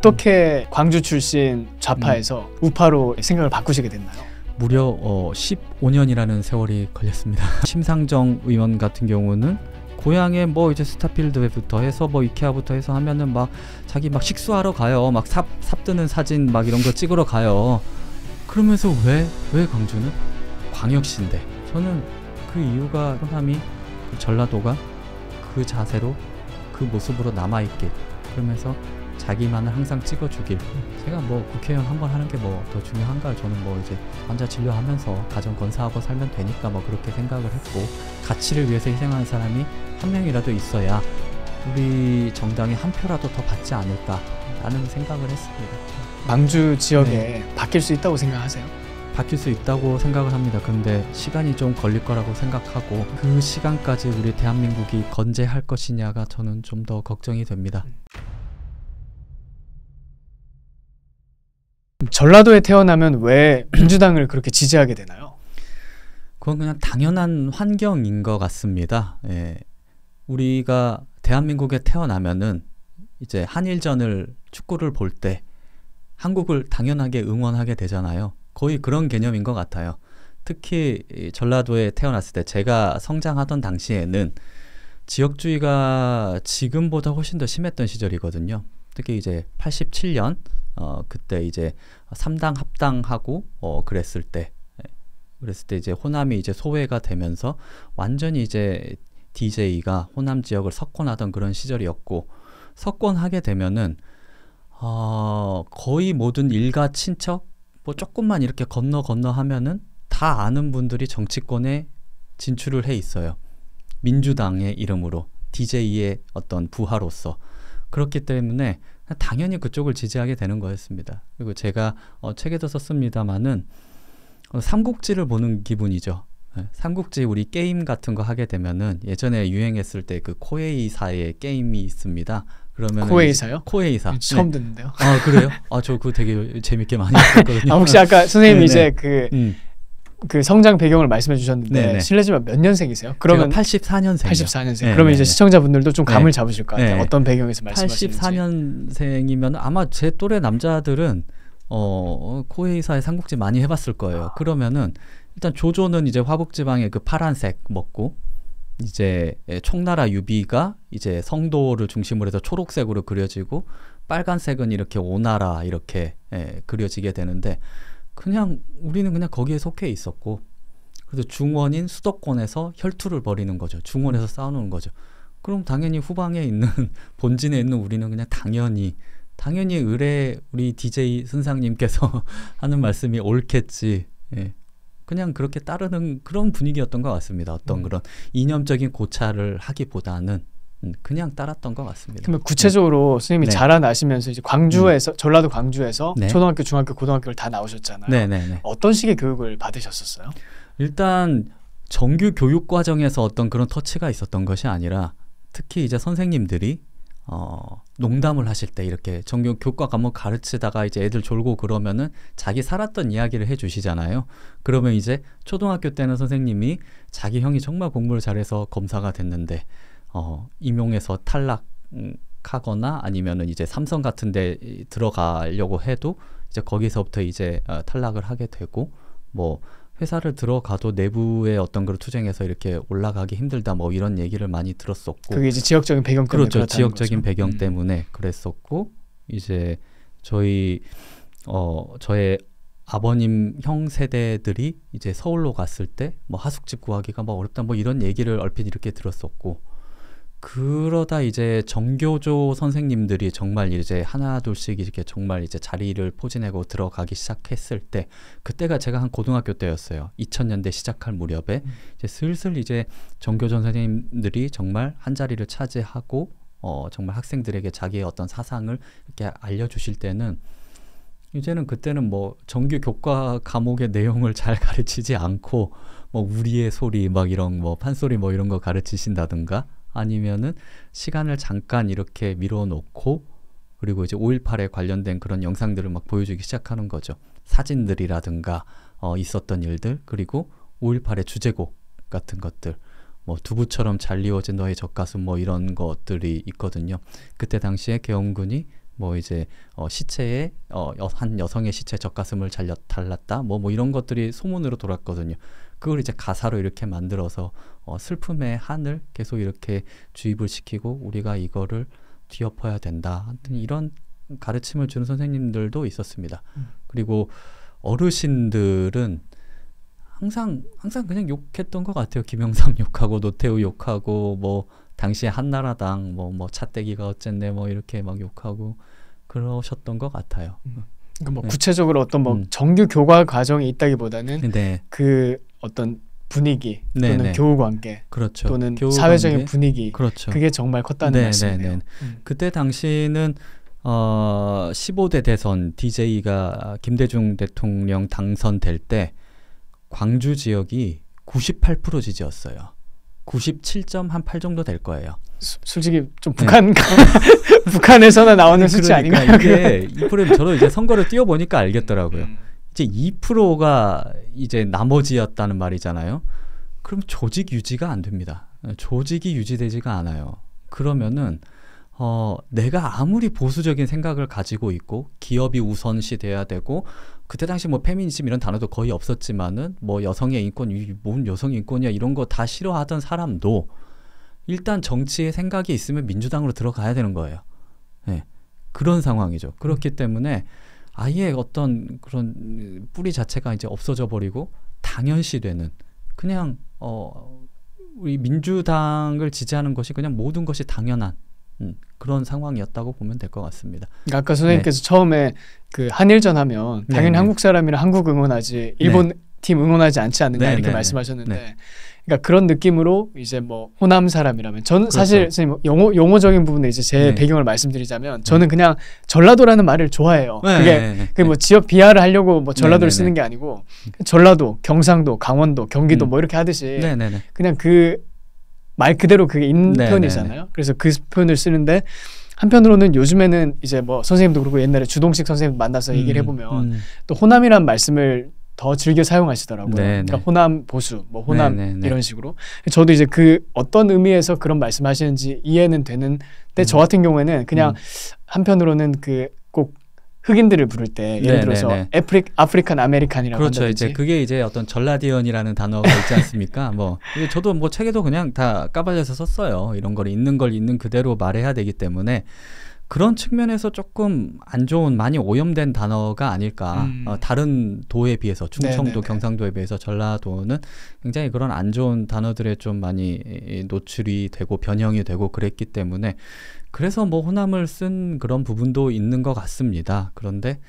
어떻게 광주 출신 좌파에서 우파로 생각을 바꾸시게 됐나요? 무려 15년이라는 세월이 걸렸습니다. 심상정 의원 같은 경우는 고향에 뭐 이제 스타필드부터 해서 뭐 이케아부터 해서 하면은 막 자기 막 식수하러 가요. 막 삽 뜨는 사진 막 이런 거 찍으러 가요. 그러면서 왜 광주는 광역시인데, 저는 그 이유가 호남이 그 전라도가 그 자세로 그 모습으로 남아있길, 그러면서 자기만을 항상 찍어주길. 제가 뭐 국회의원 한 번 하는 게 뭐 더 중요한가, 저는 뭐 이제 환자 진료하면서 가정 건사하고 살면 되니까 뭐 그렇게 생각을 했고, 가치를 위해서 희생하는 사람이 한 명이라도 있어야 우리 정당이 한 표라도 더 받지 않을까라는 생각을 했습니다. 광주 지역에 바뀔 수 있다고 생각하세요? 바뀔 수 있다고 생각을 합니다. 그런데 시간이 좀 걸릴 거라고 생각하고, 그 시간까지 우리 대한민국이 건재할 것이냐가 저는 좀 더 걱정이 됩니다. 전라도에 태어나면 왜 민주당을 그렇게 지지하게 되나요? 그건 그냥 당연한 환경인 것 같습니다. 예. 우리가 대한민국에 태어나면은 이제 한일전을, 축구를 볼 때 한국을 당연하게 응원하게 되잖아요. 거의 그런 개념인 것 같아요. 특히 전라도에 태어났을 때, 제가 성장하던 당시에는 지역주의가 지금보다 훨씬 더 심했던 시절이거든요. 특히 이제 87년 그때 이제 3당 합당하고 그랬을 때 이제 호남이 이제 소외가 되면서 완전히 이제 DJ가 호남 지역을 석권하던 그런 시절이었고, 석권하게 되면은 거의 모든 일가 친척 뭐 조금만 이렇게 건너 하면은 다 아는 분들이 정치권에 진출을 해 있어요. 민주당의 이름으로, DJ의 어떤 부하로서. 그렇기 때문에 당연히 그쪽을 지지하게 되는 거였습니다. 그리고 제가 책에도 썼습니다마는 삼국지를 보는 기분이죠. 삼국지, 우리 게임 같은 거 하게 되면은 예전에 유행했을 때 그 코에이사의 게임이 있습니다. 그러면 코에이사요? 코에이사. 처음 듣는데요. 아, 그래요? 아, 저 그거 되게 재밌게 많이 했거든요. 혹시 아까 선생님이 이제 그 성장 배경을 말씀해 주셨는데, 네네. 실례지만 몇 년생이세요? 그러면 84년생이요. 84년생. 네네. 그러면 이제 시청자분들도 좀 감을 잡으실 것 같아요. 네. 어떤 배경에서 말씀하시는지. 84년생이면 아마 제 또래 남자들은 코에이사의 삼국지 많이 해봤을 거예요. 그러면은 일단 조조는 이제 화북지방의 그 파란색 먹고, 이제 총나라 유비가 이제 성도를 중심으로 해서 초록색으로 그려지고, 빨간색은 이렇게 오나라 이렇게 그려지게 되는데, 그냥 우리는 그냥 거기에 속해 있었고, 그래서 중원인 수도권에서 혈투를 벌이는 거죠. 중원에서 싸우는 거죠. 그럼 당연히 후방에 있는 본진에 있는 우리는 그냥 당연히 우리 DJ 선상님께서 하는 말씀이 옳겠지. 그냥 그렇게 따르는 그런 분위기였던 것 같습니다. 어떤 그런 이념적인 고찰을 하기보다는 그냥 따랐던 것 같습니다. 그러면 구체적으로 선생님이 자라나시면서 이제 광주에서 전라도 광주에서 초등학교, 중학교, 고등학교를 다 나오셨잖아요. 네네네. 어떤 식의 교육을 받으셨었어요? 일단 정규 교육 과정에서 어떤 그런 터치가 있었던 것이 아니라, 특히 이제 선생님들이 농담을 하실 때 이렇게 정규 교과 과목 가르치다가 이제 애들 졸고 그러면은 자기 살았던 이야기를 해주시잖아요. 그러면 이제 초등학교 때는 선생님이 자기 형이 정말 공부를 잘해서 검사가 됐는데 임용해서 탈락하거나 아니면은 이제 삼성 같은 데 들어가려고 해도 이제 거기서부터 이제 탈락을 하게 되고, 뭐 회사를 들어가도 내부의 어떤 걸 투쟁해서 이렇게 올라가기 힘들다, 뭐 이런 얘기를 많이 들었었고. 그게 이제 지역적인 배경 때문에. 그렇죠. 지역적인 거죠. 배경 때문에 그랬었고, 이제 저의 아버님 형 세대들이 이제 서울로 갔을 때 뭐 하숙집 구하기가 뭐 어렵다, 뭐 이런 얘기를 얼핏 이렇게 들었었고, 그러다 이제 정교조 선생님들이 정말 이제 하나 둘씩 이렇게 정말 이제 자리를 포진하고 들어가기 시작했을 때, 그때가 제가 한 고등학교 때였어요. 2000년대 시작할 무렵에 이제 슬슬 이제 정교조 선생님들이 정말 한 자리를 차지하고 정말 학생들에게 자기의 어떤 사상을 이렇게 알려주실 때는, 이제는 그때는 뭐 정규 교과 과목의 내용을 잘 가르치지 않고 뭐 우리의 소리 막 이런 뭐 판소리 뭐 이런 거 가르치신다든가, 아니면은 시간을 잠깐 이렇게 밀어놓고, 그리고 이제 5.18에 관련된 그런 영상들을 막 보여주기 시작하는 거죠. 사진들이라든가 있었던 일들, 그리고 5.18의 주제곡 같은 것들, 뭐 두부처럼 잘 이어진 너의 젖가슴 뭐 이런 것들이 있거든요. 그때 당시에 계엄군이 뭐 이제 시체에 한 여성의 시체 젖가슴을 달랐다 뭐 이런 것들이 소문으로 돌았거든요. 그걸 이제 가사로 이렇게 만들어서 슬픔의 한을 계속 이렇게 주입을 시키고 우리가 이거를 뒤엎어야 된다. 하여튼 이런 가르침을 주는 선생님들도 있었습니다. 그리고 어르신들은 항상 그냥 욕했던 것 같아요. 김영삼 욕하고 노태우 욕하고 뭐 당시에 한나라당 뭐 차떼기가 어쨌네 뭐 이렇게 막 욕하고 그러셨던 것 같아요. 그러니까 뭐 구체적으로 어떤 뭐 정규 교과 과정이 있다기보다는 네. 그 어떤 분위기 또는 네네. 교우 관계 그렇죠. 또는 교우 사회적인 관계? 분위기 그렇죠. 그게 정말 컸다는 말씀이네요. 그때 당시는 15대 대선 DJ가 김대중 대통령 당선될 때 광주 지역이 98% 지지였어요. 97.8 정도 될 거예요. 솔직히 좀 북한에서나 나오는 수치 그러니까 아닌가요? 이게 2%면 저도 이제 선거를 뛰어보니까 알겠더라고요. 이제 2%가 이제 나머지였다는 말이잖아요. 그럼 조직 유지가 안 됩니다. 조직이 유지되지가 않아요. 그러면은 내가 아무리 보수적인 생각을 가지고 있고 기업이 우선시 돼야 되고 그때 당시 뭐 페미니즘 이런 단어도 거의 없었지만은 뭐 여성의 인권, 뭔 여성의 인권이야 이런 거 다 싫어하던 사람도 일단 정치에 생각이 있으면 민주당으로 들어가야 되는 거예요. 네. 그런 상황이죠. 그렇기 때문에 아예 어떤 그런 뿌리 자체가 이제 없어져 버리고 당연시되는 그냥 우리 민주당을 지지하는 것이 그냥 모든 것이 당연한 그런 상황이었다고 보면 될 것 같습니다. 아까 선생님께서 처음에 그 한일전 하면 당연히 한국 사람이랑 한국 응원하지 일본 팀 응원하지 않지 않느냐 이렇게 말씀하셨는데 그러니까 그런 느낌으로 이제 뭐 호남 사람이라면 저는 사실 선생님 용어적인 부분에 이제 제 배경을 말씀드리자면 저는 그냥 전라도라는 말을 좋아해요. 그게 뭐 지역 비하를 하려고 뭐 전라도를 쓰는 게 아니고 전라도, 경상도, 강원도, 경기도 뭐 이렇게 하듯이 그냥 그 말 그대로 그게 있는 표현이잖아요. 그래서 그 표현을 쓰는데 한편으로는 요즘에는 이제 뭐 선생님도 그러고 옛날에 주동식 선생님 만나서 얘기를 해보면 또 호남이란 말씀을 더 즐겨 사용하시더라고요. 그러니까 호남 보수, 뭐 호남 이런 식으로. 저도 이제 그 어떤 의미에서 그런 말씀하시는지 이해는 되는데 저 같은 경우에는 그냥 한편으로는 그 꼭 흑인들을 부를 때 예를 들어서 아프리칸 아메리칸이라고 그렇죠. 한다든지. 이제 그게 이제 어떤 전라디언이라는 단어가 있지 않습니까? 뭐 저도 뭐 책에도 그냥 다 까발려서 썼어요. 이런 걸 있는 그대로 말해야 되기 때문에 그런 측면에서 조금 안 좋은 많이 오염된 단어가 아닐까. 다른 도에 비해서 충청도, 경상도에 비해서 전라도는 굉장히 그런 안 좋은 단어들에 좀 많이 노출이 되고 변형이 되고 그랬기 때문에 그래서 뭐 호남을 쓴 그런 부분도 있는 것 같습니다. 그런데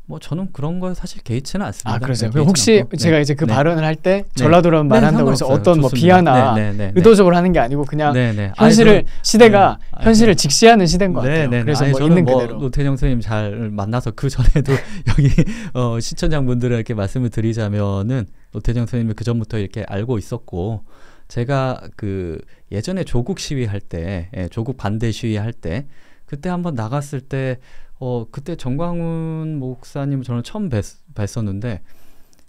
뭐 저는 그런 거 사실 개의치는 않습니다. 그러세요? 혹시 제가 이제 그 발언을 할 때 전라도라는 말 한다고 해서 어떤 뭐 비하나 의도적으로 하는 게 아니고 그냥 현실을 시대가 현실을 직시하는 시대인 것 같아요. 그래서 뭐 있는 그대로. 노태정 선생님 잘 만나서 그 전에도 여기 시청자분들에게 이렇게 말씀을 드리자면은 노태정 선생님을 그 전부터 이렇게 알고 있었고 제가 그 예전에 조국 시위할 때, 조국 반대 시위할 때 그때 한번 나갔을 때 그때 정광훈 목사님 저는 처음 뵀었는데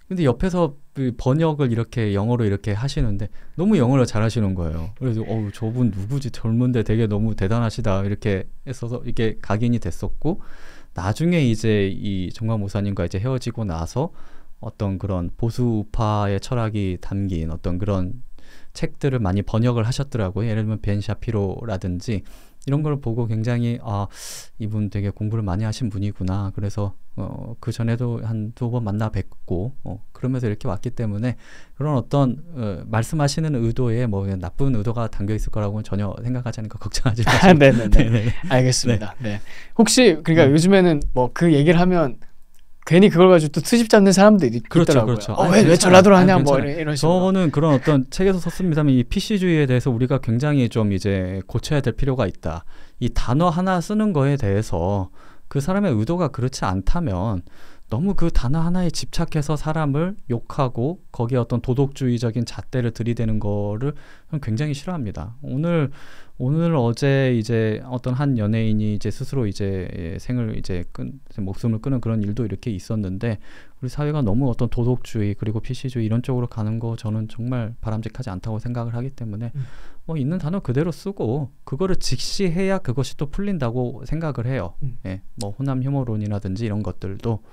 근데 옆에서 번역을 이렇게 영어로 이렇게 하시는데 너무 영어를 잘하시는 거예요. 그래서 저분 누구지 젊은데 되게 너무 대단하시다 이렇게 했어서 이게 각인이 됐었고 나중에 이제 이 정광훈 목사님과 이제 헤어지고 나서 어떤 그런 보수 우파의 철학이 담긴 어떤 그런 책들을 많이 번역을 하셨더라고요. 예를 들면 벤 샤피로라든지 이런 걸 보고 굉장히 이분 되게 공부를 많이 하신 분이구나. 그래서 그 전에도 한 2번 만나 뵙고 그러면서 이렇게 왔기 때문에 그런 어떤 말씀하시는 의도에 뭐 나쁜 의도가 담겨 있을 거라고는 전혀 생각하지 않으니까 걱정하지 마시고. 네네네. 알겠습니다. 네. 혹시 그러니까 요즘에는 뭐 그 얘기를 하면 괜히 그걸 가지고 또 트집 잡는 사람들이 있더라고요. 왜 전라도로 하냐 뭐 이런 식으로. 저는 그런 어떤 책에서 썼습니다만 이 PC주의에 대해서 우리가 굉장히 좀 이제 고쳐야 될 필요가 있다. 이 단어 하나 쓰는 거에 대해서 그 사람의 의도가 그렇지 않다면 너무 그 단어 하나에 집착해서 사람을 욕하고 거기에 어떤 도덕주의적인 잣대를 들이대는 거를 굉장히 싫어합니다. 오늘 어제 이제 어떤 한 연예인이 이제 스스로 이제 생을 이제 목숨을 끊은 그런 일도 이렇게 있었는데 우리 사회가 너무 어떤 도덕주의 그리고 PC주의 이런 쪽으로 가는 거 저는 정말 바람직하지 않다고 생각을 하기 때문에 뭐 있는 단어 그대로 쓰고 그거를 직시해야 그것이 또 풀린다고 생각을 해요. 예, 뭐 호남 혐오론이라든지 이런 것들도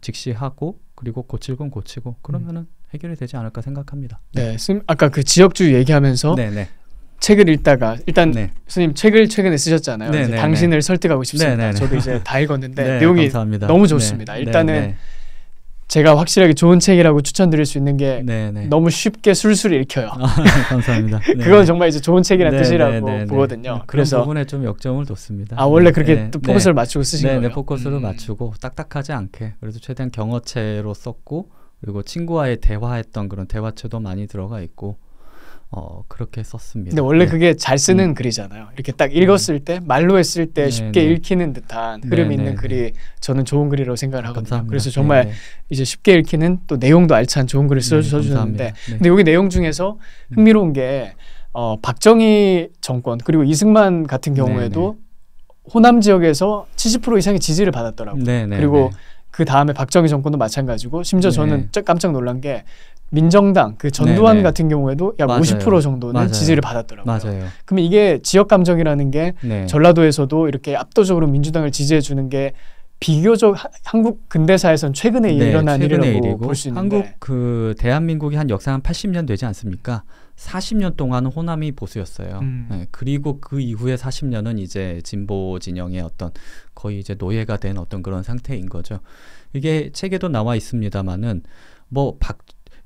직시하고 그리고 고칠 건 고치고 그러면은 해결이 되지 않을까 생각합니다. 네, 아까 그 지역주의 얘기하면서 네네. 책을 읽다가 일단 네. 스님 책을 최근에 쓰셨잖아요. 이제 당신을 설득하고 싶습니다. 네네네. 저도 이제 다 읽었는데 네, 내용이 감사합니다. 너무 좋습니다. 네. 일단은 네네. 제가 확실하게 좋은 책이라고 추천드릴 수 있는 게 네네. 너무 쉽게 술술 읽혀요. 감사합니다. 그건 정말 이제 좋은 책이라는 뜻이라고 보거든요. 그래서 그런 부분에 좀 역점을 뒀습니다. 원래 그렇게 또 포커스를 맞추고 쓰신 거예요? 네, 포커스를 맞추고 딱딱하지 않게 그래도 최대한 경어체로 썼고 그리고 친구와의 대화했던 그런 대화체도 많이 들어가 있고 그렇게 썼습니다. 근데 원래 그게 잘 쓰는 글이잖아요. 이렇게 딱 읽었을 때 말로 했을 때 쉽게 읽히는 듯한 흐름이 있는 글이 저는 좋은 글이라고 생각을 하거든요. 감사합니다. 그래서 정말 이제 쉽게 읽히는 또 내용도 알찬 좋은 글을 써주셨는데 근데 여기 내용 중에서 흥미로운 게 박정희 정권 그리고 이승만 같은 경우에도 호남 지역에서 70% 이상의 지지를 받았더라고요. 그리고 그 다음에 박정희 정권도 마찬가지고 심지어 저는 깜짝 놀란 게 민정당 그 전두환 같은 경우에도 약 50% 정도는 지지를 받았더라고요. 맞아요. 그러면 이게 지역 감정이라는 게 전라도에서도 이렇게 압도적으로 민주당을 지지해 주는 게 비교적 한국 근대사에선 최근에 일어난 일이라고 볼 수 있는데 한국 그 대한민국이 한 역사 한 80년 되지 않습니까? 40년 동안은 호남이 보수였어요. 그리고 그 이후에 40년은 이제 진보 진영의 어떤 거의 이제 노예가 된 어떤 그런 상태인 거죠. 이게 책에도 나와 있습니다만은 뭐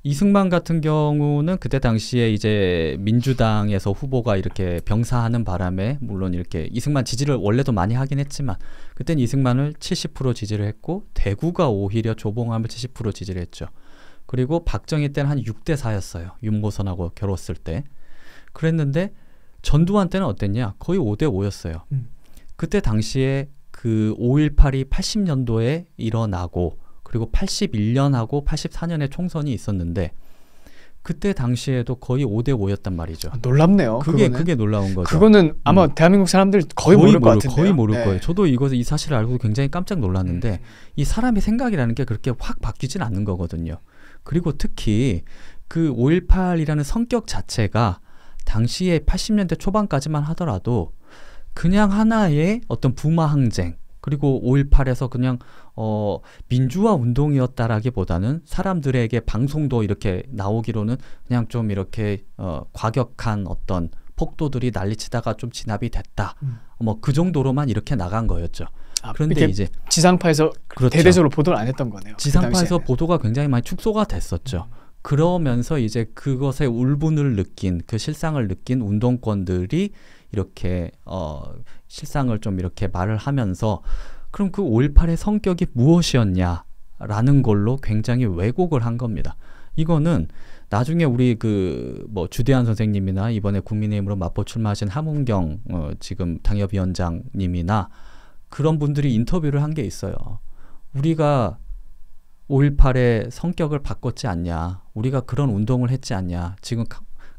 이승만 같은 경우는 그때 당시에 이제 민주당에서 후보가 이렇게 병사하는 바람에 물론 이렇게 이승만 지지를 원래도 많이 하긴 했지만 그때는 이승만을 70% 지지를 했고 대구가 오히려 조봉암을 70% 지지를 했죠. 그리고 박정희 때는 한 6대 4였어요. 윤모선하고 겨뤘을 때. 그랬는데 전두환 때는 어땠냐? 거의 5대 5였어요. 그때 당시에 그 5.18이 80년도에 일어나고 그리고 81년하고 84년에 총선이 있었는데 그때 당시에도 거의 5대 5였단 말이죠. 놀랍네요. 그게 놀라운 거죠. 그거는 아마 대한민국 사람들 거의 모를 것 같은데요. 거의 모를 거예요. 저도 이 사실을 알고 굉장히 깜짝 놀랐는데 이 사람의 생각이라는 게 그렇게 확 바뀌진 않는 거거든요. 그리고 특히 그 5.18이라는 성격 자체가 당시에 80년대 초반까지만 하더라도 그냥 하나의 어떤 부마 항쟁 그리고 5.18에서 그냥 민주화 운동이었다라기보다는 사람들에게 방송도 이렇게 나오기로는 그냥 좀 이렇게 과격한 어떤 폭도들이 난리치다가 좀 진압이 됐다. 뭐 그 정도로만 이렇게 나간 거였죠. 그런데 이제 지상파에서 대대적으로 보도를 안 했던 거네요. 지상파에서 보도가 굉장히 많이 축소가 됐었죠. 그러면서 이제 그것의 울분을 느낀 그 실상을 느낀 운동권들이 이렇게 실상을 좀 이렇게 말을 하면서 그럼 그 5.18의 성격이 무엇이었냐라는 걸로 굉장히 왜곡을 한 겁니다. 이거는 나중에 우리 그 뭐 주대한 선생님이나 이번에 국민의힘으로 맞보 출마하신 함은경 지금 당협위원장님이나 그런 분들이 인터뷰를 한 게 있어요. 우리가 5.18의 성격을 바꿨지 않냐. 우리가 그런 운동을 했지 않냐. 지금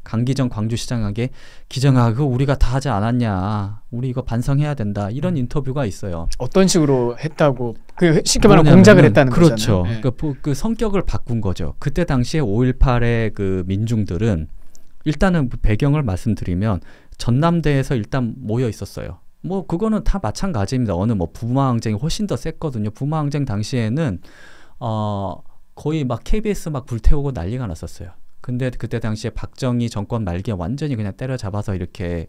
강기정 광주시장에게 기정아 그거 우리가 다 하지 않았냐. 우리 이거 반성해야 된다. 이런 인터뷰가 있어요. 어떤 식으로 했다고 그 쉽게 말하면 공작을 했다는 그렇죠. 거잖아요. 그러니까 그 성격을 바꾼 거죠. 그때 당시에 5.18의 그 민중들은 일단은 배경을 말씀드리면 전남대에서 일단 모여 있었어요. 뭐 그거는 다 마찬가지입니다. 어느 뭐 부마항쟁이 훨씬 더 셌거든요. 부마항쟁 당시에는 거의 막 KBS 막 불태우고 난리가 났었어요. 근데 그때 당시에 박정희 정권 말기에 완전히 그냥 때려잡아서 이렇게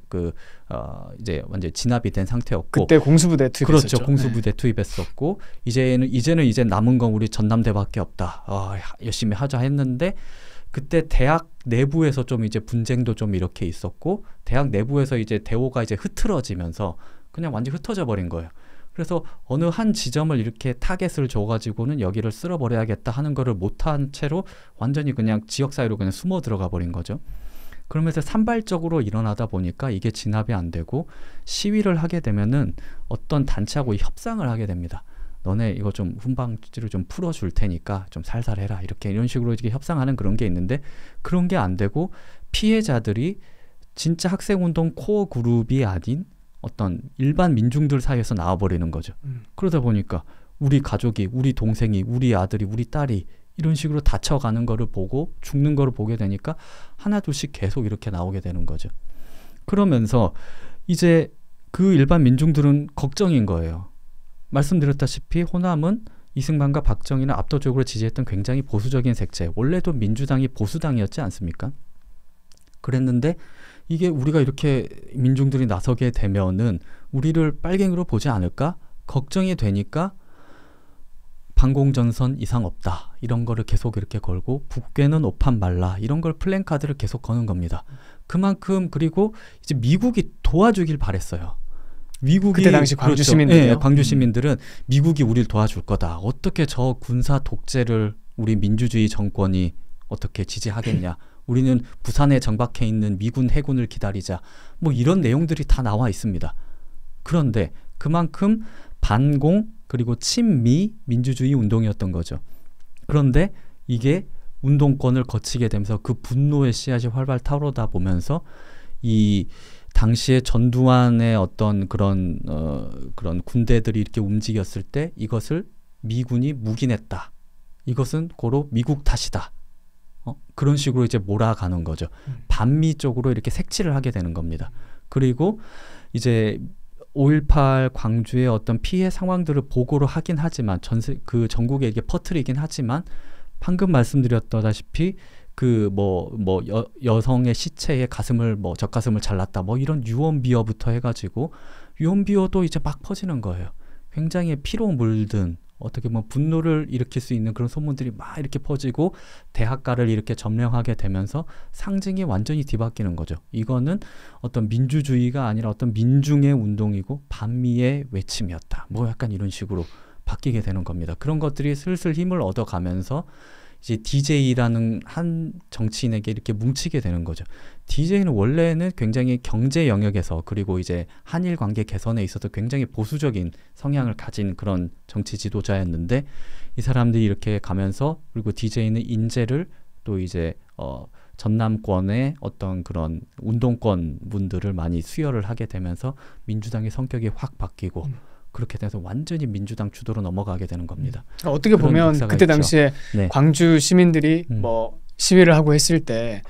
이제 완전 진압이 된 상태였고 그때 공수부대 투입했었죠. 그렇죠. 공수부대 투입했었고 이제는 이제 남은 건 우리 전남대밖에 없다. 열심히 하자 했는데 그때 대학 내부에서 좀 이제 분쟁도 좀 이렇게 있었고 대학 내부에서 이제 대오가 이제 흐트러지면서 그냥 완전히 흩어져 버린 거예요. 그래서 어느 한 지점을 이렇게 타겟을 줘가지고는 여기를 쓸어버려야겠다 하는 거를 못한 채로 완전히 그냥 지역 사회로 그냥 숨어 들어가 버린 거죠. 그러면서 산발적으로 일어나다 보니까 이게 진압이 안 되고 시위를 하게 되면은 어떤 단체하고 협상을 하게 됩니다. 너네 이거 좀 훈방지를 좀 풀어줄 테니까 좀 살살 해라. 이런 식으로 이렇게 협상하는 그런 게 있는데 그런 게 안 되고 피해자들이 진짜 학생운동 코어 그룹이 아닌 어떤 일반 민중들 사이에서 나와버리는 거죠. 그러다 보니까 우리 가족이, 우리 동생이, 우리 아들이, 우리 딸이 이런 식으로 다쳐가는 거를 보고 죽는 거를 보게 되니까 하나 둘씩 계속 이렇게 나오게 되는 거죠. 그러면서 이제 그 일반 민중들은 걱정인 거예요. 말씀드렸다시피 호남은 이승만과 박정희를 압도적으로 지지했던 굉장히 보수적인 색채, 원래도 민주당이 보수당이었지 않습니까? 그랬는데 이게 우리가 이렇게 민중들이 나서게 되면은 우리를 빨갱이로 보지 않을까? 걱정이 되니까 반공전선 이상 없다. 이런 거를 계속 이렇게 걸고 북괴는 오판 말라. 이런 걸 플랜카드를 계속 거는 겁니다. 그만큼 그리고 이제 미국이 도와주길 바랬어요. 미국이 그때 당시 광주 그렇죠. 시민들이요? 네, 광주 시민들은 미국이 우리를 도와줄 거다. 어떻게 저 군사 독재를 우리 민주주의 정권이 어떻게 지지하겠냐. 우리는 부산에 정박해 있는 미군 해군을 기다리자. 뭐 이런 내용들이 다 나와 있습니다. 그런데 그만큼 반공 그리고 친미 민주주의 운동이었던 거죠. 그런데 이게 운동권을 거치게 되면서 그 분노의 씨앗이 활발 타오르다 보면서 이 당시에 전두환의 어떤 그런 군대들이 이렇게 움직였을 때 이것을 미군이 묵인했다. 이것은 고로 미국 탓이다. 그런 식으로 이제 몰아가는 거죠. 반미 쪽으로 이렇게 색칠을 하게 되는 겁니다. 그리고 이제 5.18 광주의 어떤 피해 상황들을 보고를 하긴 하지만 그 전국에 이게 퍼뜨리긴 하지만 방금 말씀드렸다시피 그 여성의 시체의 가슴을 젖가슴을 잘랐다 이런 유언비어부터 해가지고 유언비어도 이제 막 퍼지는 거예요. 굉장히 피로 물든 어떻게 보면 분노를 일으킬 수 있는 그런 소문들이 막 이렇게 퍼지고 대학가를 이렇게 점령하게 되면서 상징이 완전히 뒤바뀌는 거죠. 이거는 어떤 민주주의가 아니라 어떤 민중의 운동이고 반미의 외침이었다. 약간 이런 식으로 바뀌게 되는 겁니다. 그런 것들이 슬슬 힘을 얻어가면서 이제 DJ라는 한 정치인에게 이렇게 뭉치게 되는 거죠. DJ는 원래는 굉장히 경제 영역에서 그리고 이제 한일 관계 개선에 있어서 굉장히 보수적인 성향을 가진 그런 정치 지도자였는데 이 사람들이 이렇게 가면서 그리고 DJ는 인재를 또 이제 전남권의 어떤 그런 운동권 분들을 많이 수혈을 하게 되면서 민주당의 성격이 확 바뀌고 그렇게 돼서 완전히 민주당 주도로 넘어가게 되는 겁니다. 어떻게 보면 그때 당시에 네. 광주 시민들이 시위를 하고 했을 때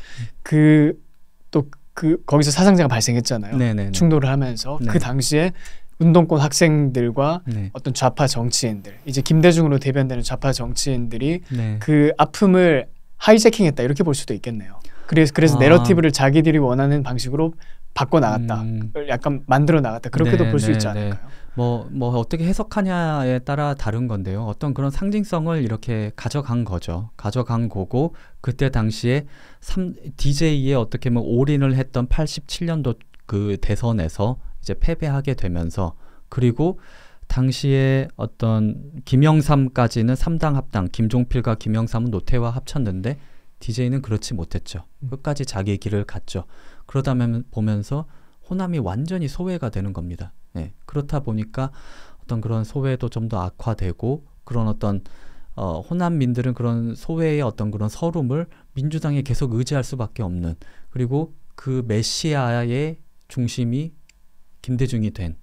거기서 사상자가 발생했잖아요. 네네네. 충돌을 하면서 네. 그 당시에 운동권 학생들과 네. 어떤 좌파 정치인들, 이제 김대중으로 대변되는 좌파 정치인들이 네. 그 아픔을 하이제킹했다 이렇게 볼 수도 있겠네요. 그래서 내러티브를 자기들이 원하는 방식으로 바꿔 나갔다, 약간 만들어 나갔다 그렇게도 볼 수 있지 않을까요? 어떻게 해석하냐에 따라 다른 건데요. 어떤 그런 상징성을 이렇게 가져간 거죠. 가져간 거고 그때 당시에 DJ에 어떻게 보면 올인을 했던 87년도 그 대선에서 이제 패배하게 되면서 그리고 당시에 어떤 김영삼까지는 3당 합당, 김종필과 김영삼은 노태우와 합쳤는데 DJ는 그렇지 못했죠. 끝까지 자기의 길을 갔죠. 그러다 보면서 호남이 완전히 소외가 되는 겁니다. 네, 그렇다 보니까 어떤 그런 소외도 좀 더 악화되고 그런 어떤 호남민들은 그런 소외의 어떤 그런 서름을 민주당에 계속 의지할 수밖에 없는 그리고 그 메시아의 중심이 김대중이 된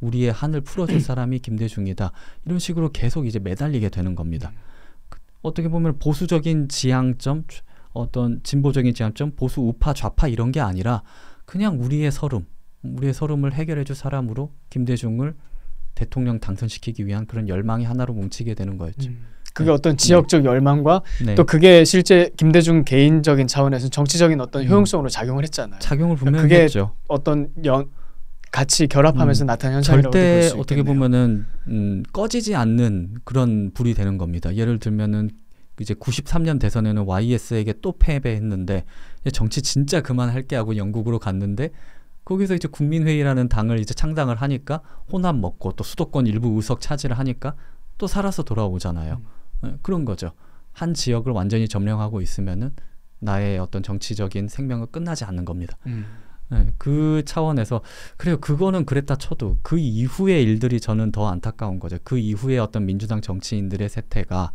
우리의 한을 풀어줄 사람이 김대중이다. 이런 식으로 계속 이제 매달리게 되는 겁니다. 어떻게 보면 보수적인 지향점, 어떤 진보적인 지향점, 보수 우파 좌파 이런 게 아니라 그냥 우리의 서름을 해결해줄 사람으로 김대중을 대통령 당선시키기 위한 그런 열망이 하나로 뭉치게 되는 거였죠. 그게 어떤 지역적 열망과 또 그게 실제 김대중 개인적인 차원에서 정치적인 어떤 효용성으로 작용을 했잖아요. 작용을 분명히 그게 했죠. 어떤 같이 결합하면서 나타난 현상이라고 볼 수 있겠네요. 절대 어떻게 보면은 꺼지지 않는 그런 불이 되는 겁니다. 예를 들면은 이제 93년 대선에는 YS에게 또 패배했는데 정치 진짜 그만할게 하고 영국으로 갔는데 거기서 이제 국민회의라는 당을 이제 창당을 하니까 호남 먹고 또 수도권 일부 의석 차지를 하니까 또 살아서 돌아오잖아요. 그런 거죠. 한 지역을 완전히 점령하고 있으면은 나의 어떤 정치적인 생명은 끝나지 않는 겁니다. 네, 그 차원에서 그래요. 그거는 그랬다 쳐도 그 이후의 일들이 저는 더 안타까운 거죠. 그 이후에 어떤 민주당 정치인들의 세태가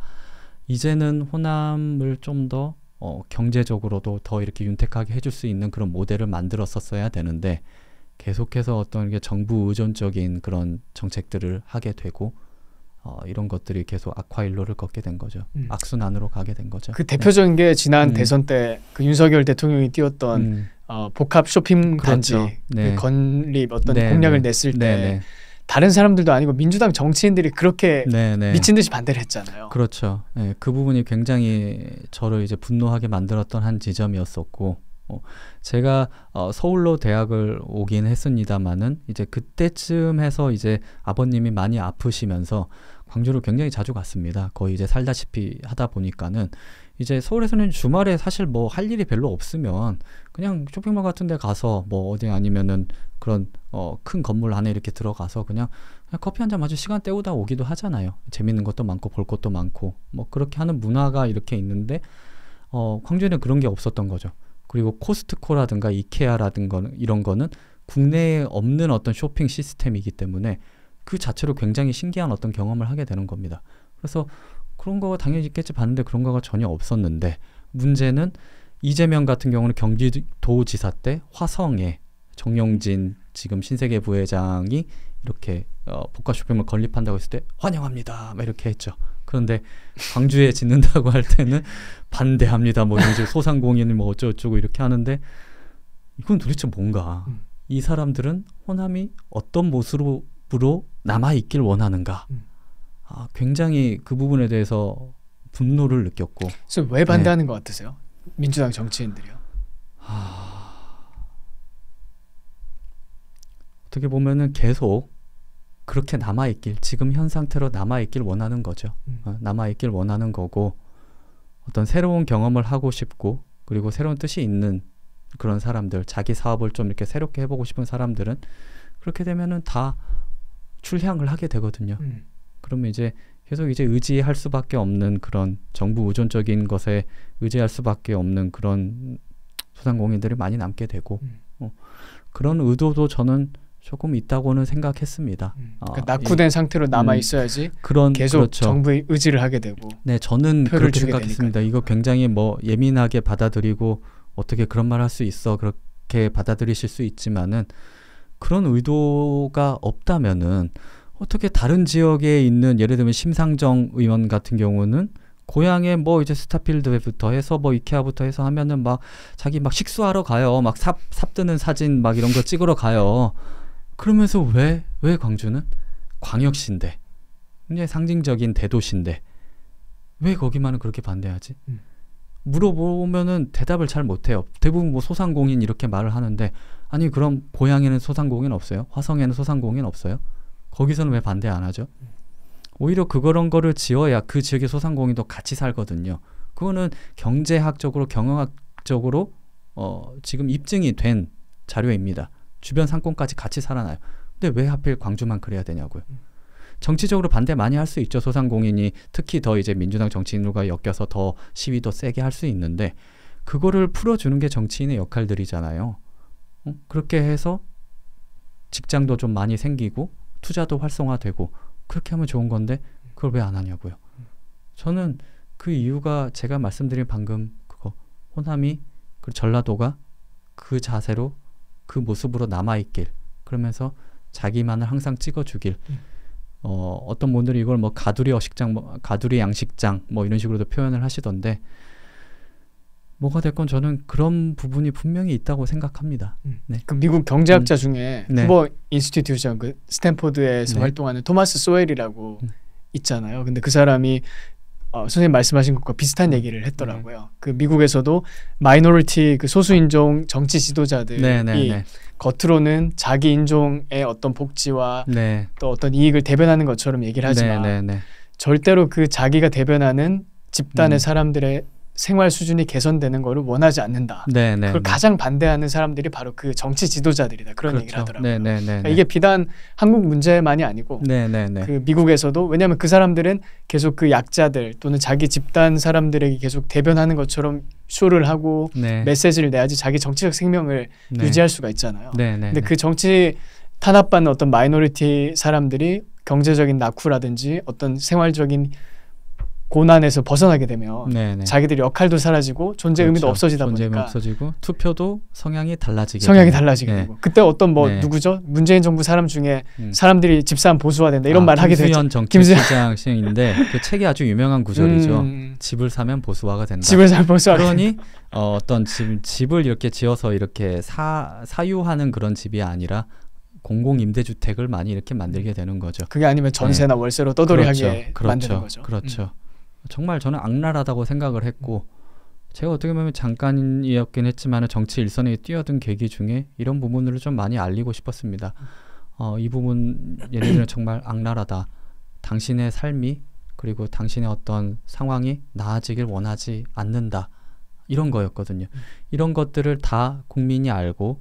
이제는 호남을 좀 더 경제적으로도 더 이렇게 윤택하게 해줄 수 있는 그런 모델을 만들었었어야 되는데 계속해서 어떤 게 정부 의존적인 그런 정책들을 하게 되고 이런 것들이 계속 악화일로를 걷게 된 거죠. 악순환으로 가게 된 거죠. 그 대표적인 게 지난 대선 때 그 윤석열 대통령이 띄웠던 복합 쇼핑 단지 그렇죠. 그 건립 어떤 네, 공약을 네. 냈을 때 네. 다른 사람들도 아니고 민주당 정치인들이 그렇게 네. 미친 듯이 반대를 했잖아요. 그렇죠. 네, 그 부분이 굉장히 저를 이제 분노하게 만들었던 한 지점이었었고, 제가 서울로 대학을 오긴 했습니다만은 이제 그때쯤 해서 이제 아버님이 많이 아프시면서 광주를 굉장히 자주 갔습니다. 거의 이제 살다시피 하다 보니까는 이제 서울에서는 주말에 사실 뭐 할 일이 별로 없으면 그냥 쇼핑몰 같은 데 가서 뭐 어디 아니면은 그런 큰 건물 안에 이렇게 들어가서 그냥 커피 한 잔 마시고 시간 때우다 오기도 하잖아요. 재밌는 것도 많고 볼 것도 많고 뭐 그렇게 하는 문화가 이렇게 있는데 광주에는 그런 게 없었던 거죠. 그리고 코스트코라든가 이케아라든가 이런 거는 국내에 없는 어떤 쇼핑 시스템이기 때문에 그 자체로 굉장히 신기한 어떤 경험을 하게 되는 겁니다. 그래서 그런 거가 당연히 있겠지 봤는데 그런 거가 전혀 없었는데, 문제는 이재명 같은 경우는 경기도지사 때 화성에 정용진 지금 신세계 부회장이 이렇게 복합 쇼핑몰 건립한다고 했을 때 환영합니다 막 이렇게 했죠. 그런데 광주에 짓는다고 할 때는 반대합니다 뭐 이런 식으로 소상공인을 뭐 어쩌고저쩌고 이렇게 하는데, 이건 도대체 뭔가 이 사람들은 호남이 어떤 모습으로 남아있길 원하는가. 굉장히 그 부분에 대해서 분노를 느꼈고. 그래서 왜 반대하는 것 같으세요? 민주당 정치인들이요? 어떻게 보면은 계속 그렇게 남아있길, 지금 현 상태로 남아있길 원하는 거죠. 남아있길 원하는 거고, 어떤 새로운 경험을 하고 싶고, 그리고 새로운 뜻이 있는 그런 사람들, 자기 사업을 좀 이렇게 새롭게 해보고 싶은 사람들은 그렇게 되면은 다 출향을 하게 되거든요. 그러면 이제 계속 이제 의지할 수밖에 없는 그런 정부 의존적인 것에 의지할 수밖에 없는 그런 소상공인들이 많이 남게 되고, 그런 의도도 저는 조금 있다고는 생각했습니다. 그러니까 낙후된 상태로 남아 있어야지 계속 그렇죠. 정부의 의지를 하게 되고. 네, 저는 그렇게 생각했습니다. 되니까요. 이거 굉장히 뭐 예민하게 받아들이고 어떻게 그런 말 할 수 있어 그렇게 받아들이실 수 있지만은, 그런 의도가 없다면은 어떻게 다른 지역에 있는 예를 들면 심상정 의원 같은 경우는 고향에 뭐 이제 스타필드부터 해서 뭐 이케아부터 해서 하면은 막 자기 막 식수하러 가요. 막 삽 뜨는 사진 막 이런 거 찍으러 가요. 그러면서 왜 광주는 광역시인데 굉장히 상징적인 대도시인데 왜 거기만은 그렇게 반대하지? 물어보면은 대답을 잘 못해요. 대부분 뭐 소상공인 이렇게 말을 하는데, 아니 그럼 고향에는 소상공인 없어요? 화성에는 소상공인 없어요? 거기서는 왜 반대 안 하죠? 오히려 그런 거를 지어야 그 지역의 소상공인도 같이 살거든요. 그거는 경제학적으로 경영학적으로 지금 입증이 된 자료입니다. 주변 상권까지 같이 살아나요. 근데 왜 하필 광주만 그래야 되냐고요. 정치적으로 반대 많이 할 수 있죠. 소상공인이 특히 더 이제 민주당 정치인들과 엮여서 더 시위도 세게 할 수 있는데, 그거를 풀어주는 게 정치인의 역할들이잖아요. 그렇게 해서 직장도 좀 많이 생기고 투자도 활성화되고 그렇게 하면 좋은 건데 그걸 왜 안 하냐고요. 저는 그 이유가 제가 말씀드린 방금 그거, 호남이 그리고 전라도가 그 자세로 그 모습으로 남아있길, 그러면서 자기만을 항상 찍어주길. 어떤 분들이 이걸 뭐 가두리 어식장, 뭐 가두리 양식장 뭐 이런 식으로도 표현을 하시던데, 뭐가 됐건 저는 그런 부분이 분명히 있다고 생각합니다. 네. 그 미국 경제학자 중에 네. 후버 인스티튜션 그 스탠포드에서 네. 활동하는 토마스 소웰이라고 있잖아요. 근데 그 사람이 선생님 말씀하신 것과 비슷한 얘기를 했더라고요. 그 미국에서도 마이너리티 그 소수인종 정치 지도자들이 겉으로는 자기 인종의 어떤 복지와 또 어떤 이익을 대변하는 것처럼 얘기를 하지만 절대로 그 자기가 대변하는 집단의 사람들의 생활 수준이 개선되는 거를 원하지 않는다. 그걸 가장 반대하는 사람들이 바로 그 정치 지도자들이다. 그런 얘기를 하더라고요. 그러니까 이게 비단 한국 문제만이 아니고 그 미국에서도, 왜냐하면 그 사람들은 계속 그 약자들 또는 자기 집단 사람들에게 계속 대변하는 것처럼 쇼를 하고 메시지를 내야지 자기 정치적 생명을 유지할 수가 있잖아요. 근데 그 정치 탄압받는 어떤 마이너리티 사람들이 경제적인 낙후라든지 어떤 생활적인 고난에서 벗어나게 되면 네네. 자기들의 역할도 사라지고 존재 그렇죠. 의미도 없어지다 존재 보니까 의미 없어지고 투표도 성향이 달라지게 되고 그때 어떤 뭐 누구죠? 문재인 정부 사람 중에 사람들이 집사람 보수화 된다 이런 말 하게 되죠. 김수현 정치시장인데 그 책이 아주 유명한 구절이죠. 집을 사면 보수화가 된다. 집을 사면 보수화가 그러니 어떤 집을 이렇게 지어서 이렇게 사유하는 그런 집이 아니라 공공 임대주택을 많이 이렇게 만들게 되는 거죠. 그게 아니면 전세나 월세로 떠돌이하게 만드는 거죠. 그렇죠. 정말 저는 악랄하다고 생각을 했고 제가 어떻게 보면 잠깐이었긴 했지만 정치 일선에 뛰어든 계기 중에 이런 부분들을 좀 많이 알리고 싶었습니다. 이 부분 얘네들은 정말 악랄하다. 당신의 삶이 그리고 당신의 어떤 상황이 나아지길 원하지 않는다. 이런 거였거든요. 이런 것들을 다 국민이 알고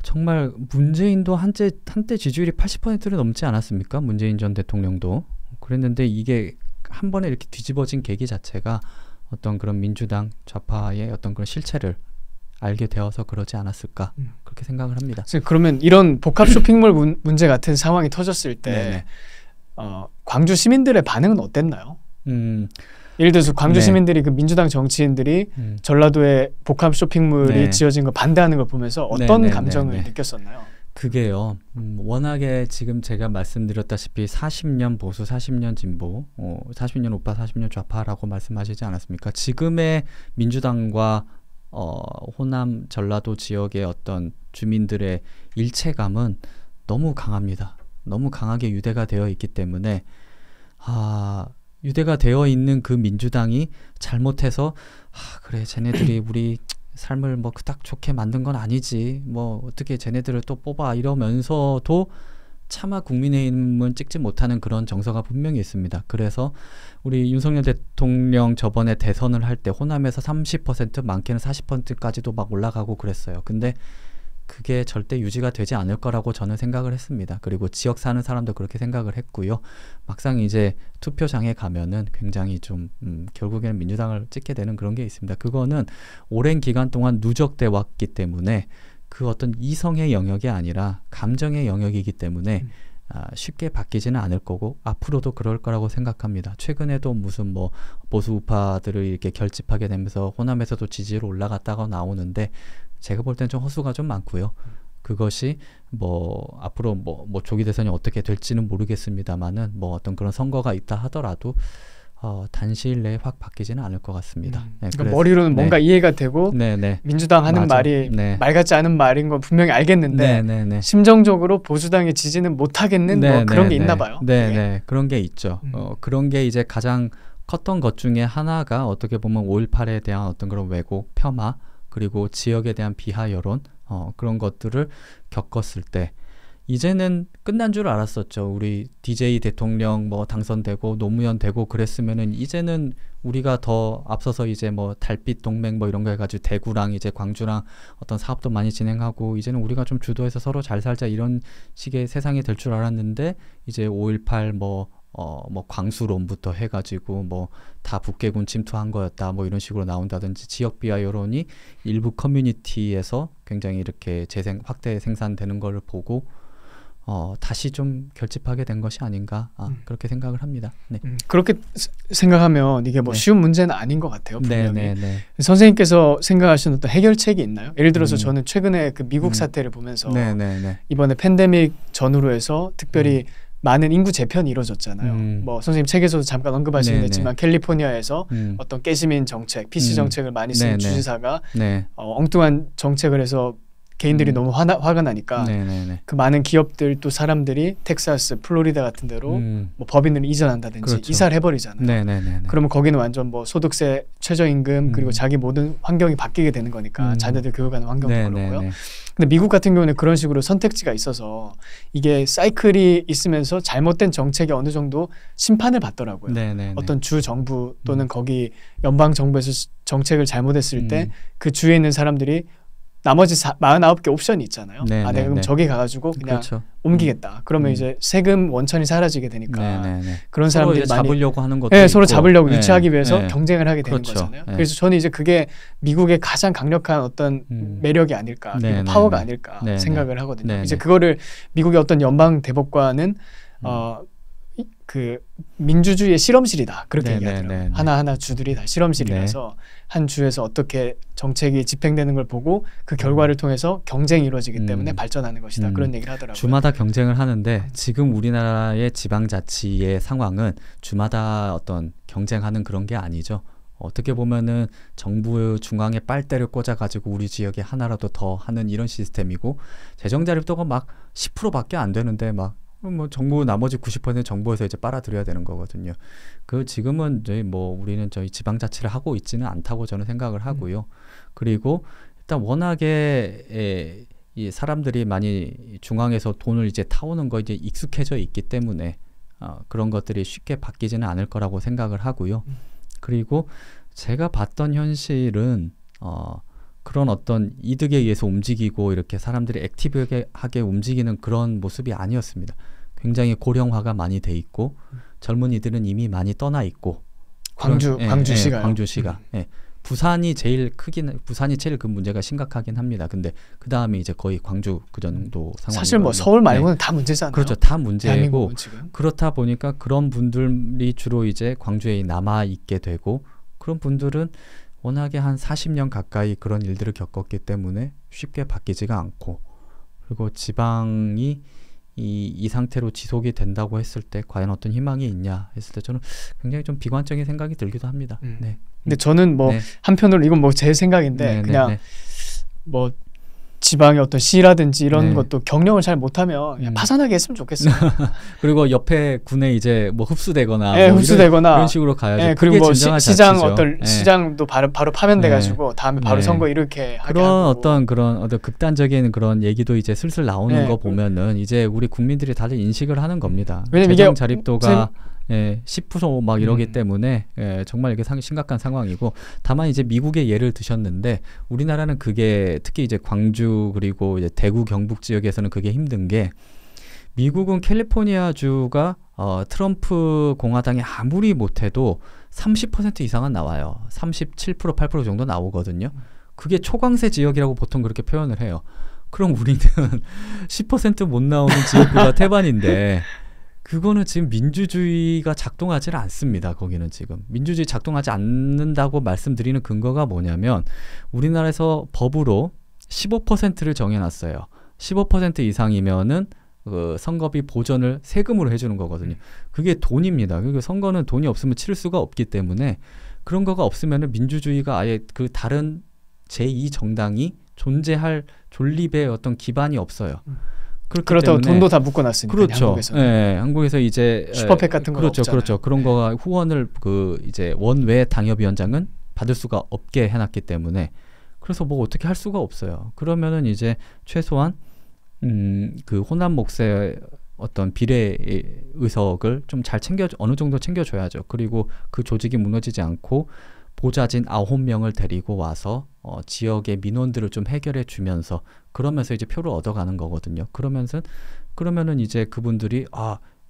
정말 문재인도 한때 지지율이 80%를 넘지 않았습니까? 문재인 전 대통령도. 그랬는데 이게 한 번에 이렇게 뒤집어진 계기 자체가 어떤 그런 민주당 좌파의 어떤 그런 실체를 알게 되어서 그러지 않았을까 그렇게 생각을 합니다. 그러면 이런 복합 쇼핑몰 문제 같은 상황이 터졌을 때 광주 시민들의 반응은 어땠나요? 예를 들어서 광주 시민들이 그 민주당 정치인들이 전라도에 복합 쇼핑몰이 지어진 거 반대하는 걸 보면서 어떤 감정을 느꼈었나요? 그게요. 워낙에 지금 제가 말씀드렸다시피 40년 보수, 40년 진보, 40년 우파, 40년 좌파라고 말씀하시지 않았습니까? 지금의 민주당과 호남, 전라도 지역의 어떤 주민들의 일체감은 너무 강합니다. 너무 강하게 유대가 되어 있기 때문에 유대가 되어 있는 그 민주당이 잘못해서 그래 쟤네들이 우리 삶을 뭐 그닥 좋게 만든 건 아니지 뭐 어떻게 쟤네들을 또 뽑아 이러면서도 차마 국민의힘은 찍지 못하는 그런 정서가 분명히 있습니다. 그래서 우리 윤석열 대통령 저번에 대선을 할 때 호남에서 30% 많게는 40%까지도 막 올라가고 그랬어요. 근데 그게 절대 유지가 되지 않을 거라고 저는 생각을 했습니다. 그리고 지역 사는 사람도 그렇게 생각을 했고요. 막상 이제 투표장에 가면은 굉장히 좀 결국에는 민주당을 찍게 되는 그런 게 있습니다. 그거는 오랜 기간 동안 누적돼 왔기 때문에 그 어떤 이성의 영역이 아니라 감정의 영역이기 때문에 쉽게 바뀌지는 않을 거고 앞으로도 그럴 거라고 생각합니다. 최근에도 무슨 뭐 보수 우파들을 이렇게 결집하게 되면서 호남에서도 지지율 올라갔다가 나오는데 제가 볼 땐 좀 허수가 좀 많고요. 그것이 뭐 앞으로 뭐 조기 대선이 어떻게 될지는 모르겠습니다만은 뭐 어떤 그런 선거가 있다 하더라도 단시일 내에 확 바뀌지는 않을 것 같습니다. 그러니까 머리로는 뭔가 이해가 되고 민주당 하는 말이 말 같지 않은 말인 건 분명히 알겠는데 심정적으로 보수당의 지지는 못하겠는 뭐 그런 게 있나 봐요. 그런 게 있죠. 그런 게 이제 가장 컸던 것 중에 하나가 어떻게 보면 5.18에 대한 어떤 그런 왜곡, 폄하 그리고 지역에 대한 비하 여론 그런 것들을 겪었을 때 이제는 끝난 줄 알았었죠. 우리 DJ 대통령 뭐 당선되고 노무현 되고 그랬으면은 이제는 우리가 더 앞서서 이제 뭐 달빛 동맹 뭐 이런 거 해가지고 대구랑 이제 광주랑 어떤 사업도 많이 진행하고 이제는 우리가 좀 주도해서 서로 잘 살자 이런 식의 세상이 될 줄 알았는데 이제 5.18 뭐 광수론부터 해가지고 뭐 다 북괴군 침투한 거였다 뭐 이런 식으로 나온다든지 지역 비하 여론이 일부 커뮤니티에서 굉장히 이렇게 확대 생산되는 걸 보고 다시 좀 결집하게 된 것이 아닌가 그렇게 생각을 합니다. 그렇게 생각하면 이게 뭐 쉬운 문제는 아닌 것 같아요. 분명히. 선생님께서 생각하시는 어떤 해결책이 있나요? 예를 들어서 저는 최근에 그 미국 사태를 보면서 이번에 팬데믹 전후로 해서 특별히 많은 인구 재편이 이루어졌잖아요. 뭐 선생님 책에서도 잠깐 언급하시긴 했지만 캘리포니아에서 어떤 깨시민 정책, PC 정책을 많이 쓴 주지사가 엉뚱한 정책을 해서 개인들이 너무 화가 나니까 그 많은 기업들 또 사람들이 텍사스, 플로리다 같은 데로 뭐 법인을 이전한다든지 이사를 해버리잖아요. 그러면 거기는 완전 뭐 소득세, 최저임금 그리고 자기 모든 환경이 바뀌게 되는 거니까 자녀들 교육하는 환경도 그렇고요. 근데 미국 같은 경우는 그런 식으로 선택지가 있어서 이게 사이클이 있으면서 잘못된 정책이 어느 정도 심판을 받더라고요. 어떤 주 정부 또는 거기 연방 정부에서 정책을 잘못했을 때 그 주에 있는 사람들이 나머지 49개 옵션이 있잖아요. 내가 그럼 저기 가가지고 그냥 옮기겠다. 그러면 이제 세금 원천이 사라지게 되니까 그런 사람들이 많이 잡으려고 하는 것도 서로 잡으려고 유치하기 위해서 경쟁을 하게 되는 거잖아요. 그래서 저는 이제 그게 미국의 가장 강력한 어떤 매력이 아닐까, 파워가 아닐까 생각을 하거든요. 이제 그거를 미국의 어떤 연방 대법관은 그 민주주의의 실험실이다 그렇게 네, 얘기하더라고요. 네, 네, 네. 하나하나 주들이 다 실험실이라서 한 주에서 어떻게 정책이 집행되는 걸 보고 그 결과를 통해서 경쟁이 이루어지기 때문에 발전하는 것이다. 그런 얘기를 하더라고요. 주마다 경쟁을 하는데 지금 우리나라의 지방자치의 상황은 주마다 어떤 경쟁하는 그런 게 아니죠. 어떻게 보면은 정부 중앙에 빨대를 꽂아가지고 우리 지역에 하나라도 더 하는 이런 시스템이고 재정 자립도가 막 10%밖에 안 되는데 막 뭐 정부 나머지 90% 정부에서 이제 빨아들여야 되는 거거든요. 그 지금은 저희 뭐 우리는 저희 지방자치를 하고 있지는 않다고 저는 생각을 하고요. 그리고 일단 워낙에 이 사람들이 많이 중앙에서 돈을 이제 타오는 거 이제 익숙해져 있기 때문에 그런 것들이 쉽게 바뀌지는 않을 거라고 생각을 하고요. 그리고 제가 봤던 현실은 그런 어떤 이득에 의해서 움직이고 이렇게 사람들이 액티브하게 움직이는 그런 모습이 아니었습니다. 굉장히 고령화가 많이 돼 있고 젊은이들은 이미 많이 떠나 있고 광주시가요. 광주시가. 부산이 제일 그 문제가 심각하긴 합니다. 근데 그 다음에 이제 거의 광주 그 정도 상황. 사실 뭐 서울 말고는 다 문제잖아요. 그렇죠, 다 문제고 그렇다 보니까 그런 분들이 주로 이제 광주에 남아 있게 되고 그런 분들은 워낙에 한 40년 가까이 그런 일들을 겪었기 때문에 쉽게 바뀌지가 않고 그리고 지방이 이 상태로 지속이 된다고 했을 때 과연 어떤 희망이 있냐 했을 때 저는 굉장히 좀 비관적인 생각이 들기도 합니다. 네. 근데 저는 뭐 한편으로 이건 뭐 제 생각인데 그냥 뭐 지방의 어떤 시라든지 이런 것도 경영을 잘 못하면 그냥 파산하게 했으면 좋겠어요. 그리고 옆에 군에 이제 뭐 흡수되거나 뭐 흡수되거나 이런 식으로 가야죠. 그리고 뭐 시장 어떤 시장도 바로 파면돼가지고 다음에 바로 선거 이렇게 하게 그런 하고. 그런 어떤 극단적인 그런 얘기도 이제 슬슬 나오는 거 보면은 이제 우리 국민들이 다들 인식을 하는 겁니다. 왜냐면 재정 자립도가 10% 이러기 때문에 정말 이게 심각한 상황이고 다만 이제 미국의 예를 드셨는데 우리나라는 그게 특히 이제 광주 그리고 이제 대구 경북 지역에서는 그게 힘든 게 미국은 캘리포니아주가 트럼프 공화당이 아무리 못해도 30% 이상은 나와요. 37% 8% 정도 나오거든요. 그게 초강세 지역이라고 보통 그렇게 표현을 해요. 그럼 우리는 10% 못 나오는 지역구가 태반인데 그거는 지금 민주주의가 작동하지 않습니다. 거기는 지금 민주주의 작동하지 않는다고 말씀드리는 근거가 뭐냐면 우리나라에서 법으로 15%를 정해놨어요. 15% 이상이면은 그 선거비 보전을 세금으로 해주는 거거든요. 그게 돈입니다. 그리고 선거는 돈이 없으면 치를 수가 없기 때문에 그런 거가 없으면은 민주주의가 아예 그 다른 제2 정당이 존재할 존립의 어떤 기반이 없어요. 그렇다고 돈도 다 묶어놨으니까. 그렇죠. 한국에서는. 네, 한국에서 이제 슈퍼팩 같은 거 그렇죠, 없잖아요. 그렇죠. 그런 거가 후원을 그 이제 원외 당협위원장은 받을 수가 없게 해놨기 때문에 그래서 뭐 어떻게 할 수가 없어요. 그러면은 이제 최소한 그 호남 몫의 어떤 비례 의석을 좀 잘 어느 정도 챙겨줘야죠. 그리고 그 조직이 무너지지 않고 보좌진 9명을 데리고 와서 지역의 민원들을 좀 해결해 주면서 그러면서 이제 표를 얻어가는 거거든요. 그러면은 이제 그분들이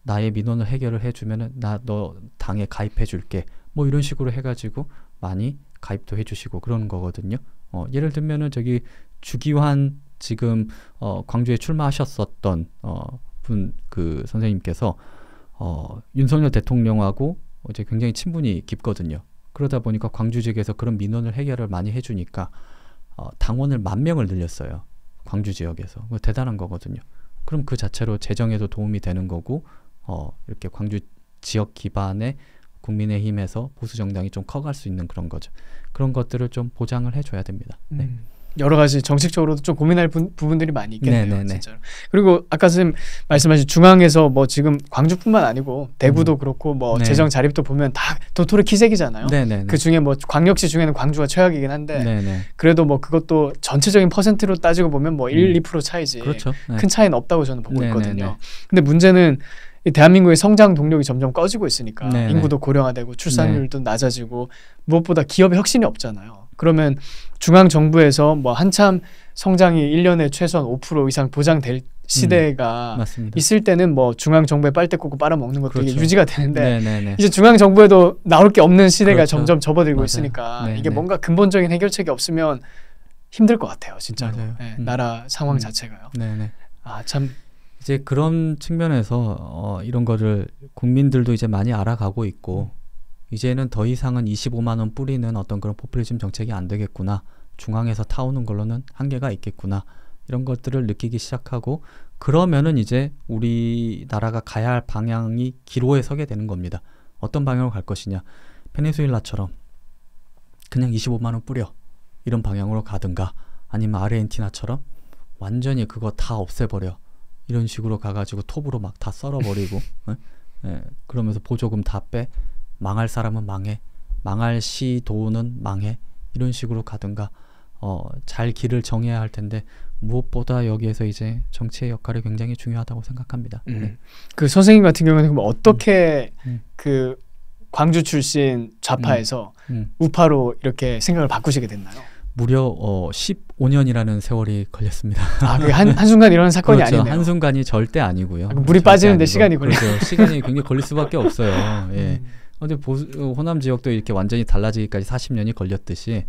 나의 민원을 해결을 해주면은 너 당에 가입해 줄게 뭐 이런 식으로 해가지고 많이 가입도 해주시고 그러는 거거든요. 예를 들면은 저기 주기환 지금 광주에 출마하셨었던 분 그 선생님께서 윤석열 대통령하고 이제 굉장히 친분이 깊거든요. 그러다 보니까 광주 지역에서 그런 민원을 해결을 많이 해주니까 당원을 10,000명을 늘렸어요. 광주 지역에서. 대단한 거거든요. 그럼 그 자체로 재정에도 도움이 되는 거고 이렇게 광주 지역 기반의 국민의힘에서 보수 정당이 좀 커갈 수 있는 그런 거죠. 그런 것들을 좀 보장을 해줘야 됩니다. 네. 여러 가지 정책적으로도 좀 고민할 부분들이 많이 있겠네요. 네네네. 진짜로. 그리고 아까 선생님 말씀하신 중앙에서 뭐 지금 광주뿐만 아니고 대구도 그렇고 뭐 재정 자립도 보면 다 도토리 키재기잖아요. 네네네. 그 중에 뭐 광역시 중에는 광주가 최악이긴 한데 네네. 그래도 뭐 그것도 전체적인 퍼센트로 따지고 보면 뭐 1, 2% 차이지. 그렇죠. 네. 큰 차이는 없다고 저는 보고 네네네. 있거든요. 근데 문제는 이 대한민국의 성장 동력이 점점 꺼지고 있으니까 네네. 인구도 고령화되고 출산율도 낮아지고 무엇보다 기업의 혁신이 없잖아요. 그러면 중앙 정부에서 뭐 한참 성장이 1년에 최소한 5% 이상 보장될 시대가 맞습니다. 있을 때는 뭐 중앙 정부에 빨대 꽂고 빨아먹는 것도 그렇죠. 이게 유지가 되는데 네네네. 이제 중앙 정부에도 나올 게 없는 시대가 그렇죠. 점점 접어들고 맞아요. 있으니까 네네. 이게 뭔가 근본적인 해결책이 없으면 힘들 것 같아요, 진짜로. 맞아요. 네, 나라 상황 자체가요. 네네. 참 이제 그런 측면에서 이런 거를 국민들도 이제 많이 알아가고 있고 이제는 더 이상은 25만 원 뿌리는 어떤 그런 포퓰리즘 정책이 안 되겠구나. 중앙에서 타오는 걸로는 한계가 있겠구나. 이런 것들을 느끼기 시작하고 그러면은 이제 우리나라가 가야 할 방향이 기로에 서게 되는 겁니다. 어떤 방향으로 갈 것이냐. 베네수엘라처럼 그냥 25만 원 뿌려. 이런 방향으로 가든가 아니면 아르헨티나처럼 완전히 그거 다 없애버려. 이런 식으로 가가지고 톱으로 막 다 썰어버리고 그러면서 보조금 다 빼. 망할 사람은 망해. 망할 시도는 망해. 이런 식으로 가든가 잘 길을 정해야 할 텐데 무엇보다 여기에서 이제 정치의 역할이 굉장히 중요하다고 생각합니다. 그 선생님 같은 경우는 어떻게 그 광주 출신 좌파에서 우파로 이렇게 생각을 바꾸시게 됐나요? 무려 15년이라는 세월이 걸렸습니다. 아, 그게 한순간 이런 사건이 그렇죠. 아니네요. 한순간이 절대 아니고요. 물이 빠지는데 시간이 걸려요. 그렇죠. 시간이 굉장히 걸릴 수밖에 없어요. 예. 근데 호남 지역도 이렇게 완전히 달라지기까지 40년이 걸렸듯이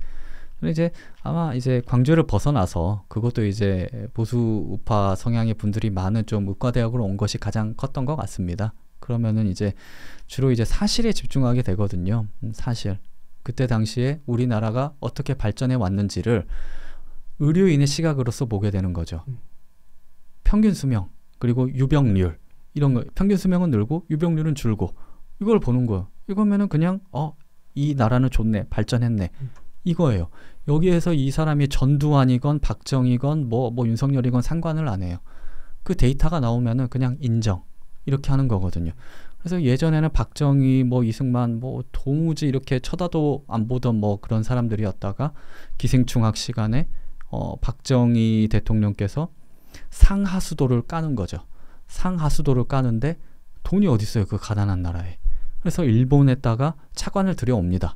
이제 아마 이제 광주를 벗어나서 그것도 이제 보수 우파 성향의 분들이 많은 좀 의과대학으로 온 것이 가장 컸던 것 같습니다. 그러면은 이제 주로 이제 사실에 집중하게 되거든요. 사실. 그때 당시에 우리나라가 어떻게 발전해 왔는지를 의료인의 시각으로서 보게 되는 거죠. 평균 수명 그리고 유병률 이런 거 평균 수명은 늘고 유병률은 줄고 이걸 보는 거예요. 이거면은 그냥 이 나라는 좋네 발전했네 이거예요. 여기에서 이 사람이 전두환이건 박정희건 뭐 윤석열이건 상관을 안 해요. 그 데이터가 나오면은 그냥 인정 이렇게 하는 거거든요. 그래서 예전에는 박정희 이승만 도무지 이렇게 쳐다도 안 보던 그런 사람들이었다가 기생충학 시간에 박정희 대통령께서 상하수도를 까는 거죠. 상하수도를 까는데 돈이 어디 있어요, 그 가난한 나라에. 그래서 일본에다가 차관을 들여옵니다.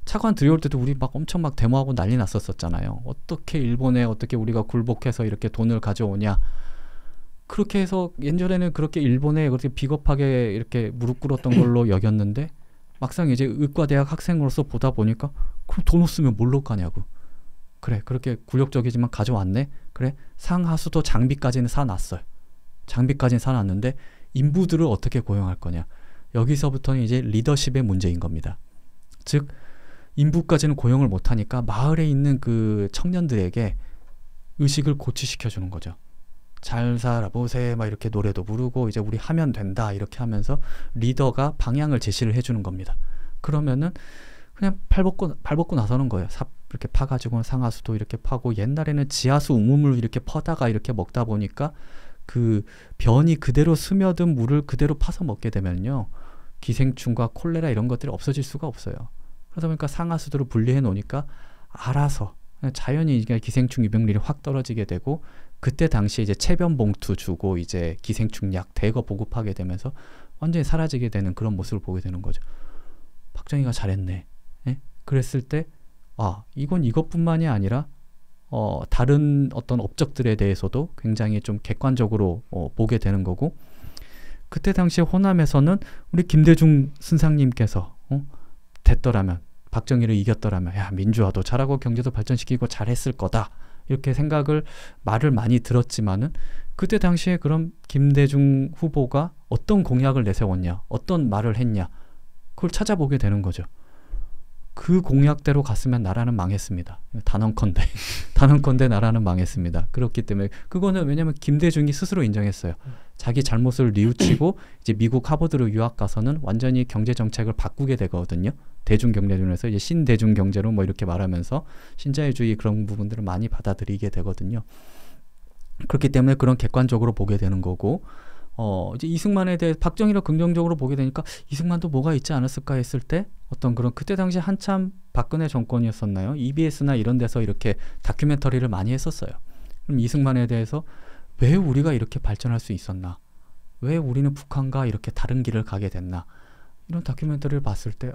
차관 들여올 때도 우리 엄청 데모하고 난리 났었잖아요. 어떻게 일본에 어떻게 우리가 굴복해서 이렇게 돈을 가져오냐. 그렇게 해서 예전에는 그렇게 일본에 그렇게 비겁하게 이렇게 무릎 꿇었던 걸로 여겼는데 막상 이제 의과대학 학생으로서 보다 보니까 그럼 돈 없으면 뭘로 가냐고. 그래 그렇게 굴욕적이지만 가져왔네. 그래 상하수도 장비까지는 사놨어요. 장비까지는 사놨는데 인부들을 어떻게 고용할 거냐. 여기서부터는 이제 리더십의 문제인 겁니다. 즉 인부까지는 고용을 못하니까 마을에 있는 그 청년들에게 의식을 고취시켜 주는 거죠. 잘 살아보세 막 이렇게 노래도 부르고 이제 우리 하면 된다 이렇게 하면서 리더가 방향을 제시를 해주는 겁니다. 그러면은 그냥 발벗고 나서는 거예요. 삽 이렇게 파가지고 상하수도 이렇게 파고 옛날에는 지하수 우물을 이렇게 퍼다가 이렇게 먹다 보니까 그 변이 그대로 스며든 물을 그대로 파서 먹게 되면요 기생충과 콜레라 이런 것들이 없어질 수가 없어요. 그러다 보니까 상하수도를 분리해 놓으니까 알아서 자연히 기생충 유병률이 확 떨어지게 되고 그때 당시에 이제 체변 봉투 주고 이제 기생충약 대거 보급하게 되면서 완전히 사라지게 되는 그런 모습을 보게 되는 거죠. 박정희가 잘했네. 예? 그랬을 때 이건 이것뿐만이 아니라 다른 어떤 업적들에 대해서도 굉장히 좀 객관적으로 보게 되는 거고 그때 당시에 호남에서는 우리 김대중 선생님께서 됐더라면 박정희를 이겼더라면 야 민주화도 잘하고 경제도 발전시키고 잘했을 거다 이렇게 말을 많이 들었지만은 그때 당시에 그럼 김대중 후보가 어떤 공약을 내세웠냐 어떤 말을 했냐 그걸 찾아보게 되는 거죠. 그 공약대로 갔으면 나라는 망했습니다. 단언컨대 나라는 망했습니다. 그렇기 때문에 그거는 왜냐하면 김대중이 스스로 인정했어요. 자기 잘못을 뉘우치고 이제 미국 하버드로 유학 가서는 완전히 경제 정책을 바꾸게 되거든요. 대중경제론에서 이제 신대중경제론 이렇게 말하면서 신자유주의 그런 부분들을 많이 받아들이게 되거든요. 그렇기 때문에 그런 객관적으로 보게 되는 거고 이제 이승만에 대해 박정희를 긍정적으로 보게 되니까 이승만도 뭐가 있지 않았을까 했을 때 어떤 그런 그때 당시 한참 박근혜 정권이었었나요? EBS나 이런 데서 이렇게 다큐멘터리를 많이 했었어요. 그럼 이승만에 대해서 왜 우리가 이렇게 발전할 수 있었나? 왜 우리는 북한과 이렇게 다른 길을 가게 됐나? 이런 다큐멘터리를 봤을 때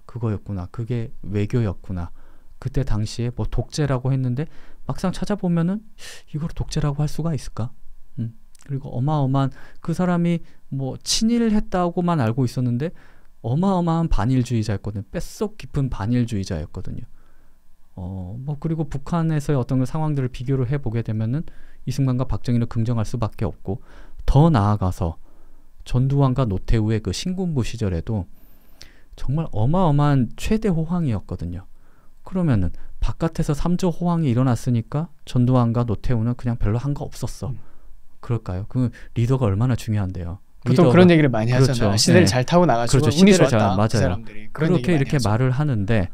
그거였구나. 그게 외교였구나. 그때 당시에 독재라고 했는데 막상 찾아보면은 이걸 독재라고 할 수가 있을까? 그리고 어마어마한 그 사람이 친일했다고만 알고 있었는데 어마어마한 반일주의자였거든요. 뼛속 깊은 반일주의자였거든요. 그리고 북한에서의 어떤 상황들을 비교를 해보게 되면은 이승만과 박정희를 긍정할 수밖에 없고 더 나아가서 전두환과 노태우의 그 신군부 시절에도 정말 어마어마한 최대 호황이었거든요. 그러면은 바깥에서 3조 호황이 일어났으니까 전두환과 노태우는 그냥 별로 한 거 없었어. 그럴까요? 그 리더가 얼마나 중요한데요. 보통 그런 얘기를 많이 하잖아요. 그렇죠. 시대를 네. 잘 타고 나가지고 그렇죠. 운이 시대를 좋았다. 맞아요. 그 사람들이. 그렇게 이렇게 하죠. 말을 하는데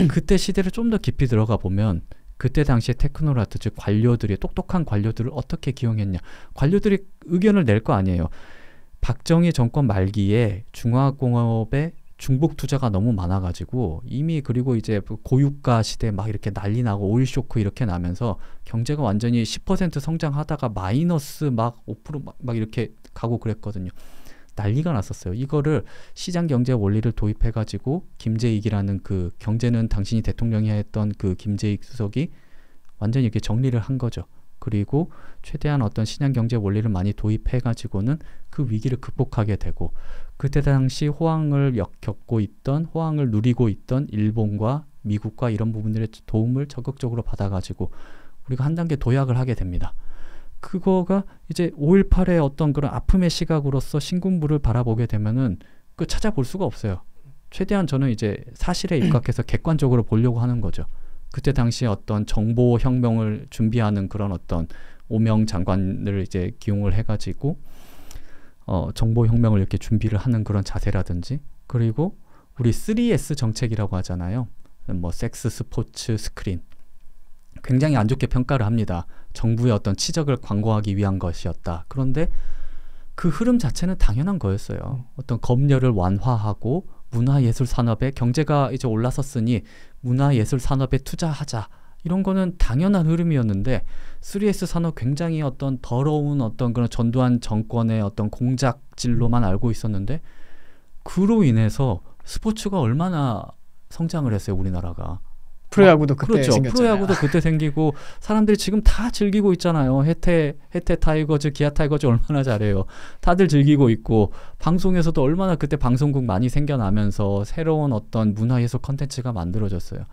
그때 시대를 좀 더 깊이 들어가 보면 그때 당시에 테크노라트 즉 관료들이 똑똑한 관료들을 어떻게 기용했냐. 관료들이 의견을 낼 거 아니에요. 박정희 정권 말기에 중화공업에 중복 투자가 너무 많아가지고 이미 그리고 이제 고유가 시대 막 이렇게 난리 나고 오일 쇼크 이렇게 나면서 경제가 완전히 10% 성장하다가 마이너스 막 5% 막 이렇게 가고 그랬거든요. 난리가 났었어요. 이거를 시장 경제 원리를 도입해가지고 김재익이라는 그 경제는 당신이 대통령이 했던 그 김재익 수석이 완전히 이렇게 정리를 한 거죠. 그리고 최대한 어떤 시장 경제 원리를 많이 도입해가지고는 그 위기를 극복하게 되고 그때 당시 호황을 겪고 있던 호황을 누리고 있던 일본과 미국과 이런 부분들의 도움을 적극적으로 받아가지고 우리가 한 단계 도약을 하게 됩니다. 그거가 이제 5.18의 어떤 그런 아픔의 시각으로서 신군부를 바라보게 되면은 그 찾아볼 수가 없어요. 최대한 저는 이제 사실에 입각해서 객관적으로 보려고 하는 거죠. 그때 당시에 어떤 정보혁명을 준비하는 그런 어떤 오명 장관을 이제 기용을 해가지고 정보혁명을 이렇게 준비를 하는 그런 자세라든지 그리고 우리 3S 정책이라고 하잖아요. 뭐 섹스, 스포츠, 스크린 굉장히 안 좋게 평가를 합니다. 정부의 어떤 치적을 광고하기 위한 것이었다. 그런데 그 흐름 자체는 당연한 거였어요. 어떤 검열을 완화하고 문화예술 산업에 경제가 이제 올라섰으니 문화예술 산업에 투자하자. 이런 거는 당연한 흐름이었는데 3S 산업 굉장히 어떤 더러운 어떤 그런 전두환 정권의 어떤 공작질로만 알고 있었는데 그로 인해서 스포츠가 얼마나 성장을 했어요, 우리나라가. 프로야구도 그때 그렇죠. 생겼잖아요. 프로야구도 그때 생기고 사람들이 지금 다 즐기고 있잖아요. 혜태 타이거즈, 기아 타이거즈 얼마나 잘해요. 다들 즐기고 있고 방송에서도 얼마나 그때 방송국 많이 생겨나면서 새로운 어떤 문화예술 컨텐츠가 만들어졌어요.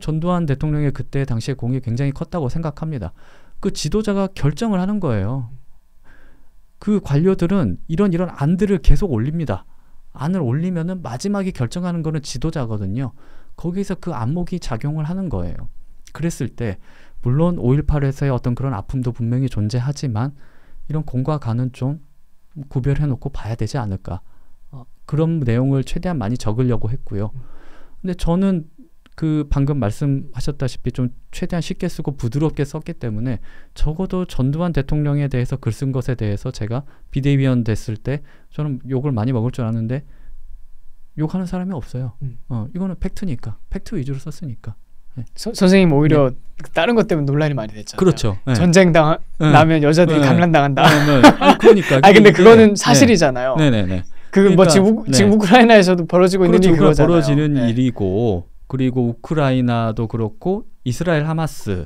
전두환 대통령의 그때 당시에 공이 굉장히 컸다고 생각합니다. 그 지도자가 결정을 하는 거예요. 그 관료들은 이런 안들을 계속 올립니다. 안을 올리면은 마지막에 결정하는 거는 지도자거든요. 거기서 그 안목이 작용을 하는 거예요. 그랬을 때 물론 5.18에서의 어떤 그런 아픔도 분명히 존재하지만 이런 공과 간은 좀 구별해놓고 봐야 되지 않을까. 그런 내용을 최대한 많이 적으려고 했고요. 근데 저는 그 방금 말씀하셨다시피 좀 최대한 쉽게 쓰고 부드럽게 썼기 때문에 적어도 전두환 대통령에 대해서 글 쓴 것에 대해서 제가 비대위원 됐을 때 저는 욕을 많이 먹을 줄 알았는데 욕하는 사람이 없어요. 이거는 팩트니까. 팩트 위주로 썼으니까. 네. 선생님 오히려 다른 것 때문에 논란이 많이 됐잖아요. 그렇죠. 네. 전쟁 나면 여자들이 강간당한다. 그러니까. 근데 그거는 사실이잖아요. 네네네. 그러니까, 지금 우크라이나에서도 벌어지고 그렇죠. 있는 일이 그거잖아요. 벌어지는 일이고 그리고 우크라이나도 그렇고 이스라엘 하마스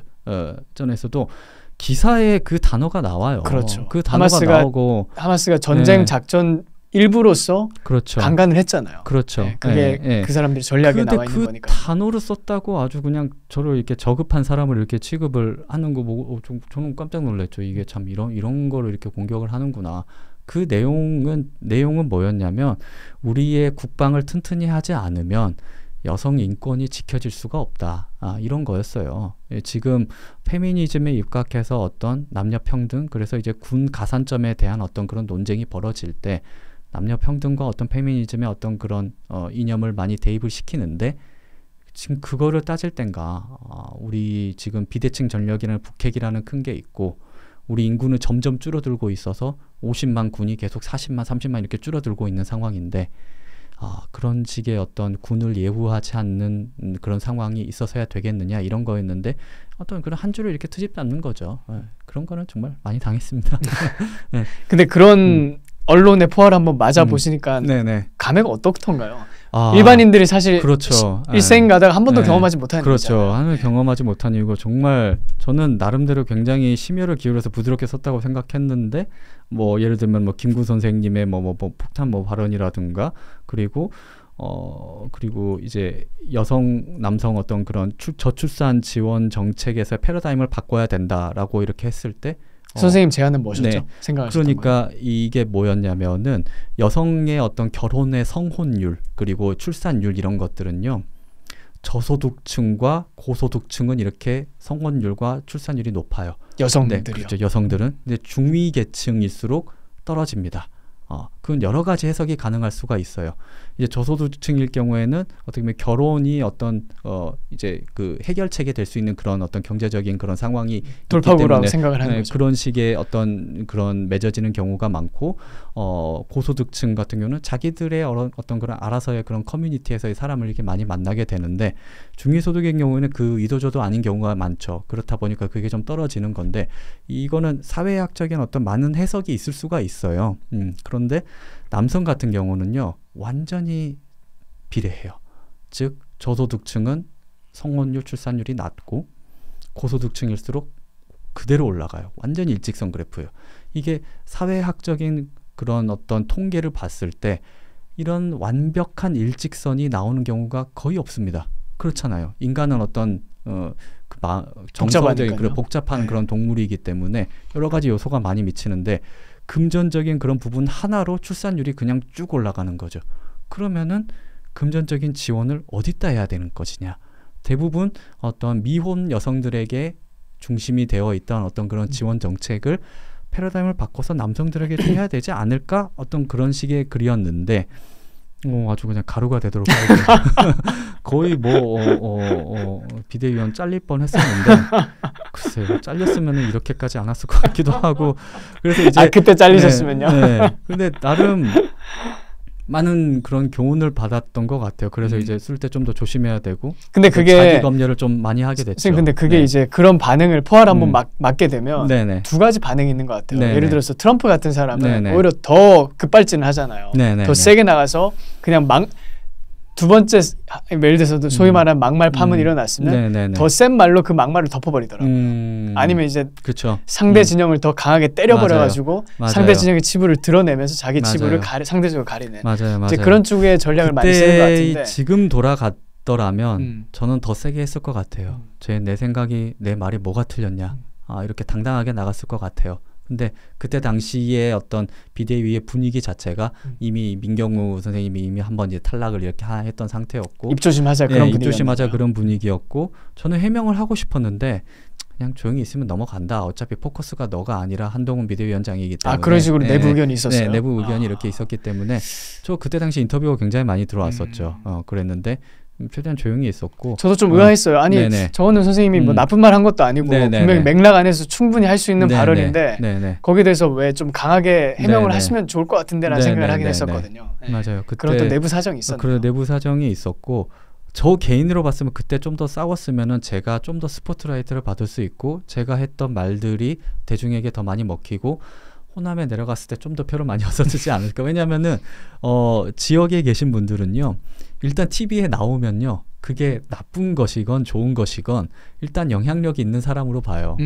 전에서도 기사에 그 단어가 나와요. 그렇죠. 그 단어가 나오고 하마스가 전쟁 작전 일부로서 그렇죠. 강간을 했잖아요. 그렇죠. 네, 그게 그 사람들이 전략에 나와 있는 거니까. 단어를 썼다고 아주 그냥 저를 이렇게 저급한 사람을 이렇게 취급을 하는 거 보고 저는 깜짝 놀랐죠. 이게 참 이런 거를 이렇게 공격을 하는구나. 그 내용은 뭐였냐면 우리의 국방을 튼튼히 하지 않으면 여성 인권이 지켜질 수가 없다. 이런 거였어요. 지금 페미니즘에 입각해서 어떤 남녀 평등, 그래서 이제 군 가산점에 대한 어떤 그런 논쟁이 벌어질 때 남녀 평등과 어떤 페미니즘의 어떤 그런 이념을 많이 대입을 시키는데 지금 그거를 따질 땐가 우리 지금 비대칭 전력이라는 북핵이라는 큰 게 있고 우리 인구는 점점 줄어들고 있어서 50만 군이 계속 40만, 30만 이렇게 줄어들고 있는 상황인데 그런 식의 어떤 군을 예우하지 않는 그런 상황이 있어서야 되겠느냐 이런 거였는데 어떤 그런 한 줄을 이렇게 트집 않는 거죠. 그런 거는 정말 많이 당했습니다. 네. 근데 그런 언론의 포화를 한번 맞아보시니까 감회가 어떻던가요? 일반인들이 사실 그렇죠. 일생 가다가 한 번도 경험하지 못하는 그렇죠. 일이잖아요. 한 번도 경험하지 못한 이유고 정말 저는 나름대로 굉장히 심혈을 기울여서 부드럽게 썼다고 생각했는데 뭐 예를 들면 뭐 김구 선생님의 뭐 폭탄 발언이라든가 그리고 이제 여성 남성 어떤 그런 저출산 지원 정책에서 패러다임을 바꿔야 된다라고 이렇게 했을 때 선생님 제안은 뭐셨죠? 네. 생각하셨던 그러니까 이게 뭐였냐면은 여성의 어떤 결혼의 성혼율 그리고 출산율 이런 것들은요. 저소득층과 고소득층은 이렇게 성혼율과 출산율이 높아요. 여성들이요. 네, 그렇죠. 여성들은. 근데 중위 계층일수록 떨어집니다. 그건 여러 가지 해석이 가능할 수가 있어요. 이제 저소득층일 경우에는 어떻게 보면 결혼이 어떤 이제 그 해결책이 될 수 있는 그런 어떤 경제적인 그런 상황이 돌파구라고 생각을 하는 거죠. 그런 식의 어떤 그런 맺어지는 경우가 많고 고소득층 같은 경우는 자기들의 어떤 그런 알아서의 그런 커뮤니티에서의 사람을 이렇게 많이 만나게 되는데 중위소득의 경우에는 그 의도저도 아닌 경우가 많죠. 그렇다 보니까 그게 좀 떨어지는 건데 이거는 사회학적인 어떤 많은 해석이 있을 수가 있어요. 그런데 남성 같은 경우는요 완전히 비례해요. 즉 저소득층은 성혼율 출산율이 낮고 고소득층일수록 그대로 올라가요. 완전히 일직선 그래프예요. 이게 사회학적인 그런 어떤 통계를 봤을 때 이런 완벽한 일직선이 나오는 경우가 거의 없습니다. 그렇잖아요. 인간은 어떤 정서적인 그런 복잡한 그런 동물이기 때문에 여러 가지 요소가 많이 미치는데 금전적인 그런 부분 하나로 출산율이 그냥 쭉 올라가는 거죠. 그러면은 금전적인 지원을 어디다 해야 되는 것이냐. 대부분 어떤 미혼 여성들에게 중심이 되어 있던 어떤 그런 지원 정책을 패러다임을 바꿔서 남성들에게 좀 해야 되지 않을까? 어떤 그런 식의 글이었는데 아주 그냥 가루가 되도록 거의 비대위원 잘릴 뻔했었는데 글쎄요 잘렸으면 이렇게까지 안 왔을 것 같기도 하고 그래서 이제 그때 잘리셨으면요. 네. 근데 나름 많은 그런 교훈을 받았던 것 같아요. 그래서 이제 쓸 때 좀 더 조심해야 되고. 근데 그게 자기 검열을 좀 많이 하게 됐죠. 선생님, 근데 그게 이제 그런 반응을 포괄 한번 맞게 되면 두 가지 반응이 있는 것 같아요. 예를 들어서 트럼프 같은 사람은 오히려 더 급발진을 하잖아요. 더 세게 나가서 그냥 두 번째 예를 들어서 소위 말하는 막말 파문이 일어났으면 더 센 말로 그 막말을 덮어버리더라고요. 아니면 이제 그쵸. 상대 진영을 더 강하게 때려버려가지고 상대 진영의 치부를 드러내면서 자기 치부를 상대적으로 가리는 이제 그런 쪽의 전략을 많이 쓰는 것 같은데 지금 돌아갔더라면 저는 더 세게 했을 것 같아요. 내 생각이 내 말이 뭐가 틀렸냐 이렇게 당당하게 나갔을 것 같아요. 근데 그때 당시에 어떤 비대위의 분위기 자체가 이미 민경우 선생님이 이미 한번 이제 탈락을 이렇게 했던 상태였고 입조심하자 그런 분위기였죠. 그런 분위기였고 저는 해명을 하고 싶었는데 그냥 조용히 있으면 넘어간다. 어차피 포커스가 너가 아니라 한동훈 비대위원장이기 때문에 그런 식으로 내부 의견이 있었어요. 네, 내부 의견이 이렇게 있었기 때문에 저 그때 당시 인터뷰가 굉장히 많이 들어왔었죠. 그랬는데 최대한 조용히 있었고 저도 좀 의아했어요. 아니 정원훈 선생님이 뭐 나쁜 말 한 것도 아니고 분명히 맥락 안에서 충분히 할 수 있는 발언인데 거기에 대해서 왜 좀 강하게 해명을 하시면 좋을 것 같은데라는 생각을 하긴 했었거든요. 맞아요. 그때 그런 또 내부 사정이 있었네요. 그런 내부 사정이 있었고 저 개인으로 봤으면 그때 좀 더 싸웠으면은 제가 좀 더 스포트라이트를 받을 수 있고 제가 했던 말들이 대중에게 더 많이 먹히고 호남에 내려갔을 때 좀 더 표를 많이 얻었지 않을까. 왜냐하면은 지역에 계신 분들은요. 일단 TV에 나오면요. 그게 나쁜 것이건 좋은 것이건 일단 영향력이 있는 사람으로 봐요.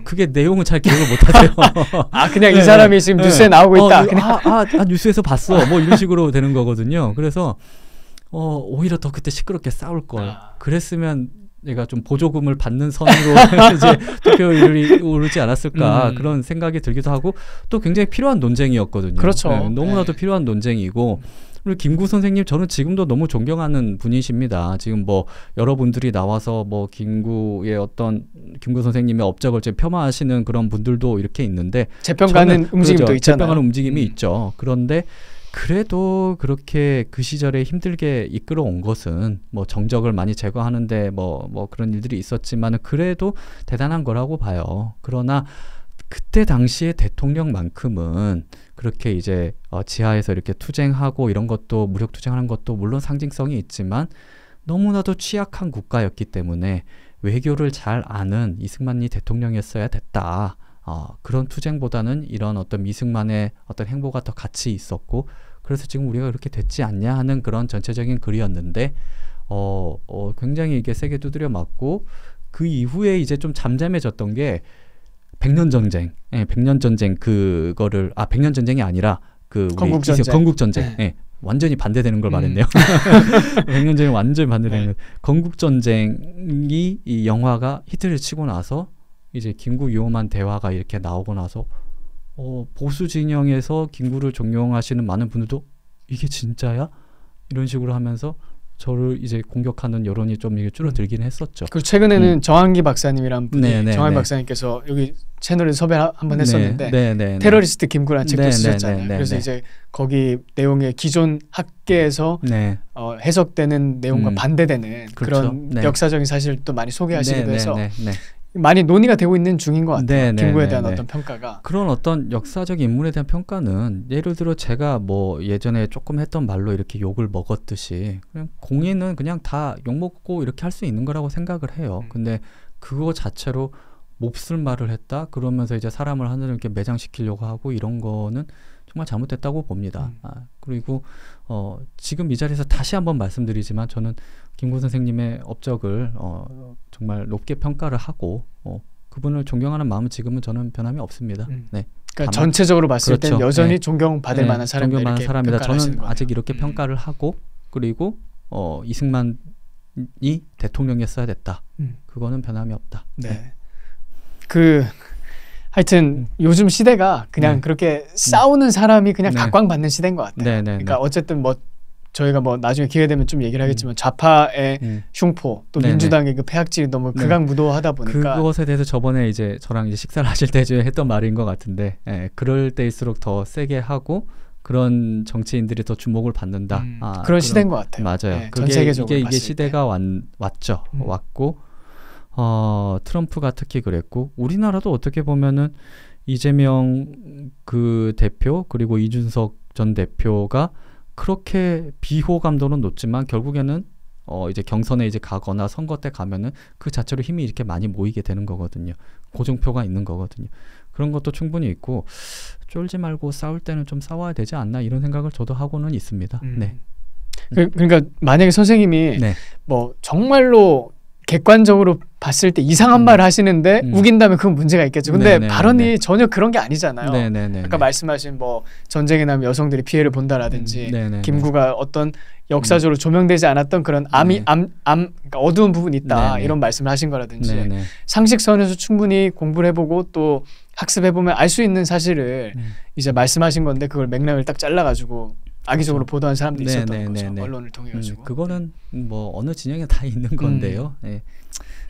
그게 내용은 잘 기억을 못하세요. 그냥 이 사람이 지금 뉴스에 나오고 있다. 뉴스에서 봤어. 뭐 이런 식으로 되는 거거든요. 그래서 오히려 더 그때 시끄럽게 싸울 걸. 그랬으면 내가 좀 보조금을 받는 선으로 이제 투표율이 오르지 않았을까 그런 생각이 들기도 하고 또 굉장히 필요한 논쟁이었거든요. 그렇죠. 너무나도 필요한 논쟁이고 그리고 김구 선생님 저는 지금도 너무 존경하는 분이십니다. 지금 뭐 여러분들이 나와서 뭐 김구 선생님의 업적을 폄하하시는 그런 분들도 이렇게 있는데 재평가는 움직임도 있잖아요. 재평가는 움직임이 있죠. 그런데 그래도 그렇게 그 시절에 힘들게 이끌어온 것은 뭐 정적을 많이 제거하는데 뭐 그런 일들이 있었지만 그래도 대단한 거라고 봐요. 그러나 그때 당시에 대통령만큼은 그렇게 이제 지하에서 이렇게 투쟁하고 이런 것도 무력 투쟁하는 것도 물론 상징성이 있지만 너무나도 취약한 국가였기 때문에 외교를 잘 아는 이승만이 대통령이었어야 됐다. 그런 투쟁보다는 이런 어떤 이승만의 어떤 행보가 더 가치 있었고 그래서 지금 우리가 그렇게 됐지 않냐 하는 그런 전체적인 글이었는데 굉장히 이게 세게 두드려 맞고 그 이후에 이제 좀 잠잠해졌던 게 백년 전쟁, 백년 전쟁 그거를 백년 전쟁이 아니라 그 건국전쟁, 완전히 반대되는 걸 말했네요. 백년 전쟁 완전히 반대되는 건국전쟁이 이 영화가 히트를 치고 나서 이제 김구 위험한 대화가 이렇게 나오고 나서 보수 진영에서 김구를 존경하시는 많은 분들도 이게 진짜야? 이런 식으로 하면서 저를 이제 공격하는 여론이 좀 이게 줄어들긴 했었죠. 그리고 최근에는 정한기 박사님이란 분이 네네, 정한기 네. 박사님께서 여기 채널에 섭외 한번 했었는데 네. 테러리스트 김구라는 책도 쓰셨잖아요. 네. 그래서 이제 거기 내용에 기존 학계에서 네. 해석되는 내용과 반대되는 그렇죠. 그런 네. 역사적인 사실을 또 많이 소개하시기도 해서 네. 많이 논의가 되고 있는 중인 것 같아요. 네, 김구에 네, 대한 네. 어떤 평가가. 그런 어떤 역사적 인물에 대한 평가는 예를 들어 제가 뭐 예전에 조금 했던 말로 이렇게 욕을 먹었듯이 그냥 공인은 그냥 다 욕먹고 이렇게 할 수 있는 거라고 생각을 해요. 근데 그거 자체로 몹쓸 말을 했다 그러면서 이제 사람을 하늘을 이렇게 매장시키려고 하고 이런 거는 정말 잘못됐다고 봅니다. 그리고 지금 이 자리에서 다시 한번 말씀드리지만 저는 김구 선생님의 업적을 정말 높게 평가를 하고 그분을 존경하는 마음은 지금은 저는 변함이 없습니다. 네. 그러니까 전체적으로 봤을 그렇죠. 땐 여전히 네. 존경받을 만한 사람이다. 존경받는 사람이다. 저는 거네요. 아직 이렇게 평가를 하고 그리고 이승만이 대통령이었어야 됐다. 그거는 변함이 없다. 네. 하여튼 요즘 시대가 그냥 그렇게 싸우는 사람이 그냥 각광받는 시대인 것 같아요. 그러니까 어쨌든 뭐 저희가 뭐 나중에 기회 되면 좀 얘기를 하겠지만 좌파의 흉포 또 민주당의 그 폐악질이 너무 극악무도하다 보니까 그것에 대해서 저번에 이제 저랑 이제 식사를 하실 때 했던 말인 것 같은데 그럴 때일수록 더 세게 하고 그런 정치인들이 더 주목을 받는다. 그런 시대인 것 같아요. 맞아요. 네, 전 세계적으로 이게 시대가 왔죠. 왔고 트럼프가 특히 그랬고 우리나라도 어떻게 보면은 이재명 그 대표 그리고 이준석 전 대표가 그렇게 비호감도는 높지만 결국에는 이제 경선에 이제 가거나 선거 때 가면은 그 자체로 힘이 이렇게 많이 모이게 되는 거거든요. 고정표가 있는 거거든요. 그런 것도 충분히 있고 쫄지 말고 싸울 때는 좀 싸워야 되지 않나 이런 생각을 저도 하고는 있습니다. 네. 그러니까 만약에 선생님이 뭐 정말로 객관적으로 봤을 때 이상한 말을 하시는데 우긴다면 그건 문제가 있겠죠. 근데 발언이 전혀 그런 게 아니잖아요. 아까 말씀하신 뭐 전쟁에 나면 여성들이 피해를 본다라든지 김구가 어떤 역사적으로 조명되지 않았던 그런 그러니까 어두운 부분이 있다 이런 말씀을 하신 거라든지 상식선에서 충분히 공부를 해보고 또 학습해보면 알 수 있는 사실을 이제 말씀하신 건데 그걸 맥락을 딱 잘라가지고 악의적으로 보도한 사람도 있었던 거죠. 언론을 통해 가지고. 그거는 뭐 어느 진영에 다 있는 건데요.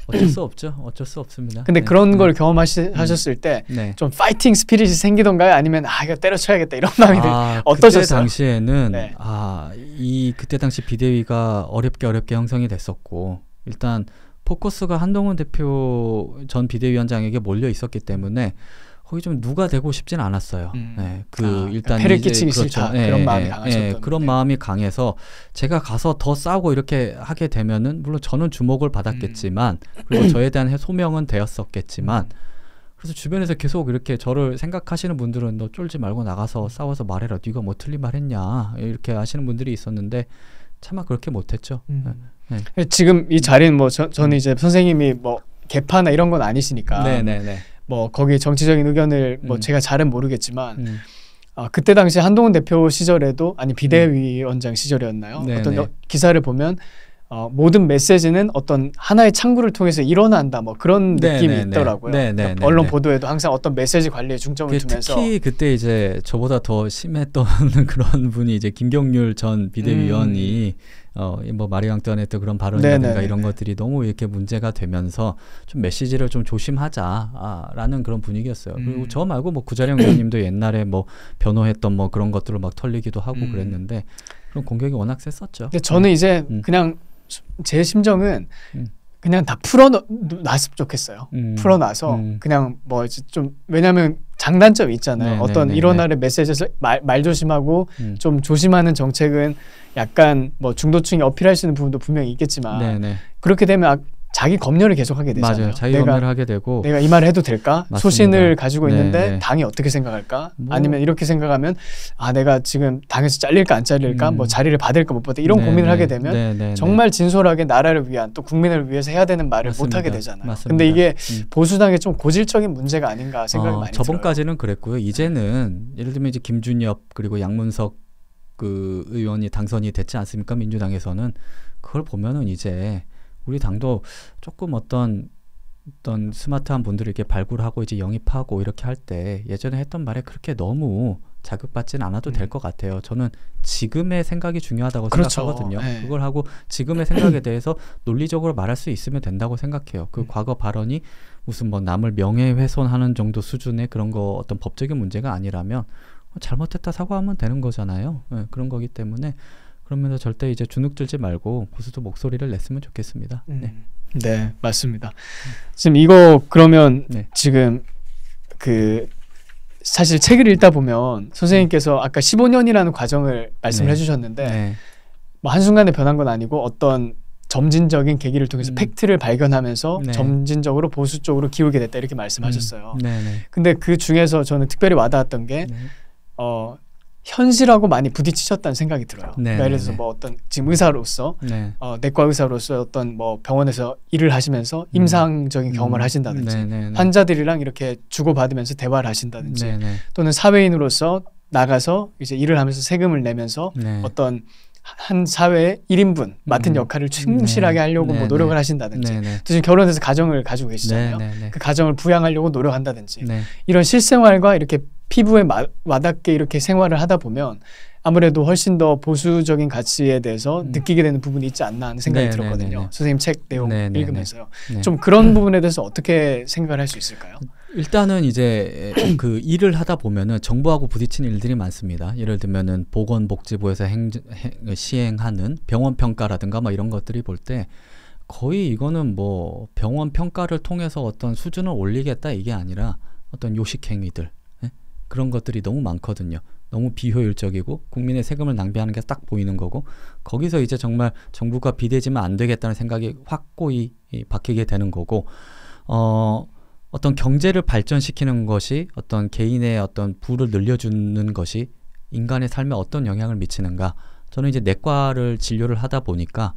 어쩔 수 없죠. 어쩔 수 없습니다. 근데 그런 걸 경험하셨을 때 좀 파이팅 스피릿이 생기던가요? 아니면 이거 때려쳐야겠다 이런 마음이 어떠셨어요? 그때 당시에는 그때 당시 비대위가 어렵게 형성이 됐었고 일단 포커스가 한동훈 대표 전 비대위원장에게 몰려 있었기 때문에 거기 좀 누가 되고 싶진 않았어요. 일단 패를 끼치기 싫다 그런 마음이 강하셨던 그런 마음이 강해서 제가 가서 더 싸우고 이렇게 하게 되면은 물론 저는 주목을 받았겠지만 그리고 저에 대한 소명은 되었었겠지만 그래서 주변에서 계속 이렇게 저를 생각하시는 분들은 너 쫄지 말고 나가서 싸워서 말해라. 네가 뭐 틀린 말했냐 이렇게 하시는 분들이 있었는데 차마 그렇게 못했죠. 지금 이 자리는 뭐 저는 이제 선생님이 뭐 개파나 이런 건 아니시니까. 뭐 거기 정치적인 의견을 뭐 제가 잘은 모르겠지만 그때 당시 한동훈 대표 시절에도 비대위원장 시절이었나요? 어떤 기사를 보면 모든 메시지는 어떤 하나의 창구를 통해서 일어난다 뭐 그런 느낌이 있더라고요. 그러니까 언론 보도에도 항상 어떤 메시지 관리에 중점을 두면서 특히 그때 이제 저보다 더 심했던 그런 분이 이제 김경률 전 비대위원이 뭐 마리 앙뚜아네트 그런 발언이라든가 이런 것들이 너무 이렇게 문제가 되면서 좀 메시지를 좀 조심하자라는 그런 분위기였어요. 그리고 저 말고 뭐 구자령 의원님도 옛날에 뭐 변호했던 뭐 그런 것들을 막 털리기도 하고 그랬는데 그런 공격이 워낙 셌었죠. 근데 저는 이제 그냥 제 심정은 그냥 다 풀어놨으면 좋겠어요. 풀어놔서 그냥 뭐 좀 왜냐하면 장단점이 있잖아요. 어떤 일어나는 메시지에서 말 조심하고 좀 조심하는 정책은 약간 뭐 중도층이 어필할 수 있는 부분도 분명히 있겠지만 그렇게 되면 자기 검열을 계속하게 되잖아요. 맞아요. 자기 검열을 하게 되고 내가 이 말을 해도 될까? 맞습니다. 소신을 가지고 있는데 당이 어떻게 생각할까? 아니면 이렇게 생각하면 내가 지금 당에서 잘릴까 안 잘릴까? 뭐 자리를 받을까 못 받을까? 이런 고민을 하게 되면 정말 진솔하게 나라를 위한 또 국민을 위해서 해야 되는 말을 못 하게 되잖아요. 근데 이게 보수당의 좀 고질적인 문제가 아닌가 생각이 많이 들어요. 저번까지는 그랬고요. 이제는 예를 들면 이제 김준엽 그리고 양문석 그 의원이 당선이 됐지 않습니까? 민주당에서는 그걸 보면은 이제 우리 당도 조금 어떤 어떤 스마트한 분들을 이렇게 발굴하고 이제 영입하고 이렇게 할 때 예전에 했던 말에 그렇게 너무 자극받지는 않아도 될 것 같아요. 저는 지금의 생각이 중요하다고 그렇죠. 생각하거든요. 네. 그걸 하고 지금의 생각에 대해서 논리적으로 말할 수 있으면 된다고 생각해요. 그 과거 발언이 무슨 뭐 남을 명예훼손하는 정도 수준의 그런 거 어떤 법적인 문제가 아니라면 잘못했다 사과하면 되는 거잖아요. 네, 그런 거기 때문에 그러면서 절대 이제 주눅 들지 말고 보수도 목소리를 냈으면 좋겠습니다. 네. 네, 맞습니다. 지금 이거 그러면 네. 지금 그 사실 책을 읽다 보면 선생님께서 아까 15년이라는 과정을 말씀을 네. 해주셨는데 네. 뭐 한순간에 변한 건 아니고 어떤 점진적인 계기를 통해서 팩트를 발견하면서 네. 점진적으로 보수 쪽으로 기울게 됐다 이렇게 말씀하셨어요. 네네. 근데 그 중에서 저는 특별히 와닿았던 게 네. 현실하고 많이 부딪히셨다는 생각이 들어요. 네, 그러니까 예를 들어서 네. 뭐 어떤 지금 의사로서 네. 내과 의사로서 어떤 뭐 병원에서 일을 하시면서 임상적인 경험을 하신다든지 네네네. 환자들이랑 이렇게 주고받으면서 대화를 하신다든지 네네. 또는 사회인으로서 나가서 이제 일을 하면서 세금을 내면서 네. 어떤 한 사회의 1인분 맡은 역할을 충실하게 하려고 뭐 노력을 하신다든지 네네. 또 지금 결혼해서 가정을 가지고 계시잖아요. 네네네. 그 가정을 부양하려고 노력한다든지 네. 이런 실생활과 이렇게 피부에 와닿게 이렇게 생활을 하다 보면 아무래도 훨씬 더 보수적인 가치에 대해서 느끼게 되는 부분이 있지 않나 하는 생각이 네네네네. 들었거든요. 선생님 책 내용 네네네. 읽으면서요. 네. 좀 그런 부분에 대해서 어떻게 생각을 할 수 있을까요? 일단은 이제 그 일을 하다 보면은 정부하고 부딪히는 일들이 많습니다. 예를 들면은 보건복지부에서 시행하는 병원 평가라든가 뭐 이런 것들이 볼 때 거의 이거는 뭐 병원 평가를 통해서 어떤 수준을 올리겠다 이게 아니라 어떤 요식 행위들 그런 것들이 너무 많거든요. 너무 비효율적이고 국민의 세금을 낭비하는 게 딱 보이는 거고 거기서 이제 정말 정부가 비대지면 안 되겠다는 생각이 확고히 박히게 되는 거고 어떤 경제를 발전시키는 것이 어떤 개인의 어떤 부를 늘려주는 것이 인간의 삶에 어떤 영향을 미치는가 저는 이제 내과를 진료를 하다 보니까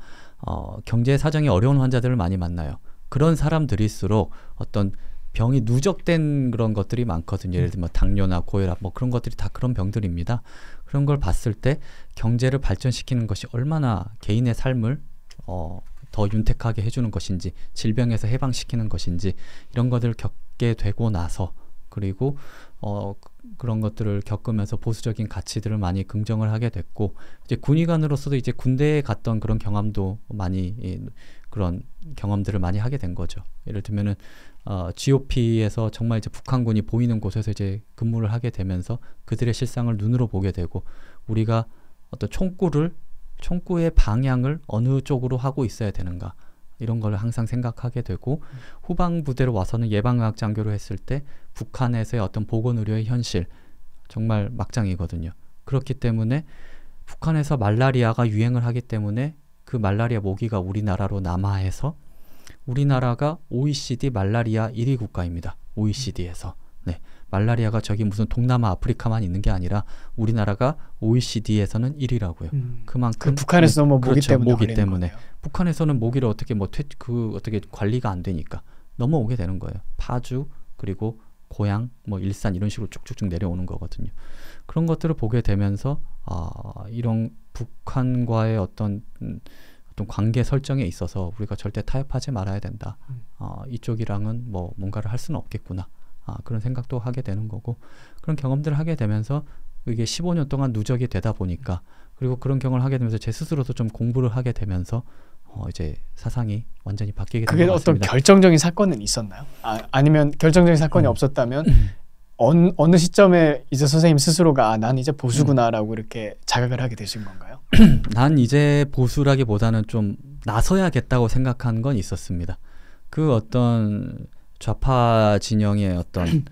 경제 사정이 어려운 환자들을 많이 만나요. 그런 사람들일수록 어떤 병이 누적된 그런 것들이 많거든요. 예를 들면 당뇨나 고혈압 뭐 그런 것들이 다 그런 병들입니다. 그런 걸 봤을 때 경제를 발전시키는 것이 얼마나 개인의 삶을 더 윤택하게 해주는 것인지 질병에서 해방시키는 것인지 이런 것들을 겪게 되고 나서 그리고 그런 것들을 겪으면서 보수적인 가치들을 많이 긍정을 하게 됐고 이제 군의관으로서도 이제 군대에 갔던 그런 경험도 많이 그런 경험들을 많이 하게 된 거죠. 예를 들면은 GOP에서 정말 이제 북한군이 보이는 곳에서 이제 근무를 하게 되면서 그들의 실상을 눈으로 보게 되고 우리가 어떤 총구의 방향을 어느 쪽으로 하고 있어야 되는가 이런 걸 항상 생각하게 되고 후방 부대로 와서는 예방의학 장교를 했을 때 북한에서의 어떤 보건의료의 현실 정말 막장이거든요. 그렇기 때문에 북한에서 말라리아가 유행을 하기 때문에 그 말라리아 모기가 우리나라로 남하해서 우리나라가 OECD 말라리아 1위 국가입니다. OECD에서. 네. 말라리아가 저기 무슨 동남아 아프리카만 있는 게 아니라 우리나라가 OECD에서는 1위라고요. 그만큼 북한에서 너무 모기 그렇죠. 때문에 모기 때문에 북한에서는 모기를 어떻게 어떻게 관리가 안 되니까 넘어오게 되는 거예요. 파주 그리고 고양 뭐 일산 이런 식으로 쭉쭉쭉 내려오는 거거든요. 그런 것들을 보게 되면서 이런 북한과의 어떤 관계 설정에 있어서 우리가 절대 타협하지 말아야 된다. 이쪽이랑은 뭐 뭔가를 할 수는 없겠구나. 그런 생각도 하게 되는 거고 그런 경험들을 하게 되면서 이게 15년 동안 누적이 되다 보니까 그리고 그런 경험을 하게 되면서 제 스스로도 좀 공부를 하게 되면서 이제 사상이 완전히 바뀌게 된 것 같습니다. 그게 어떤 결정적인 사건은 있었나요? 아니면 결정적인 사건이 없었다면 어느 시점에 이제 선생님 스스로가 난 이제 보수구나라고 이렇게 자각을 하게 되신 건가요? 난 이제 보수라기보다는 좀 나서야겠다고 생각한 건 있었습니다. 그 어떤 좌파 진영의 어떤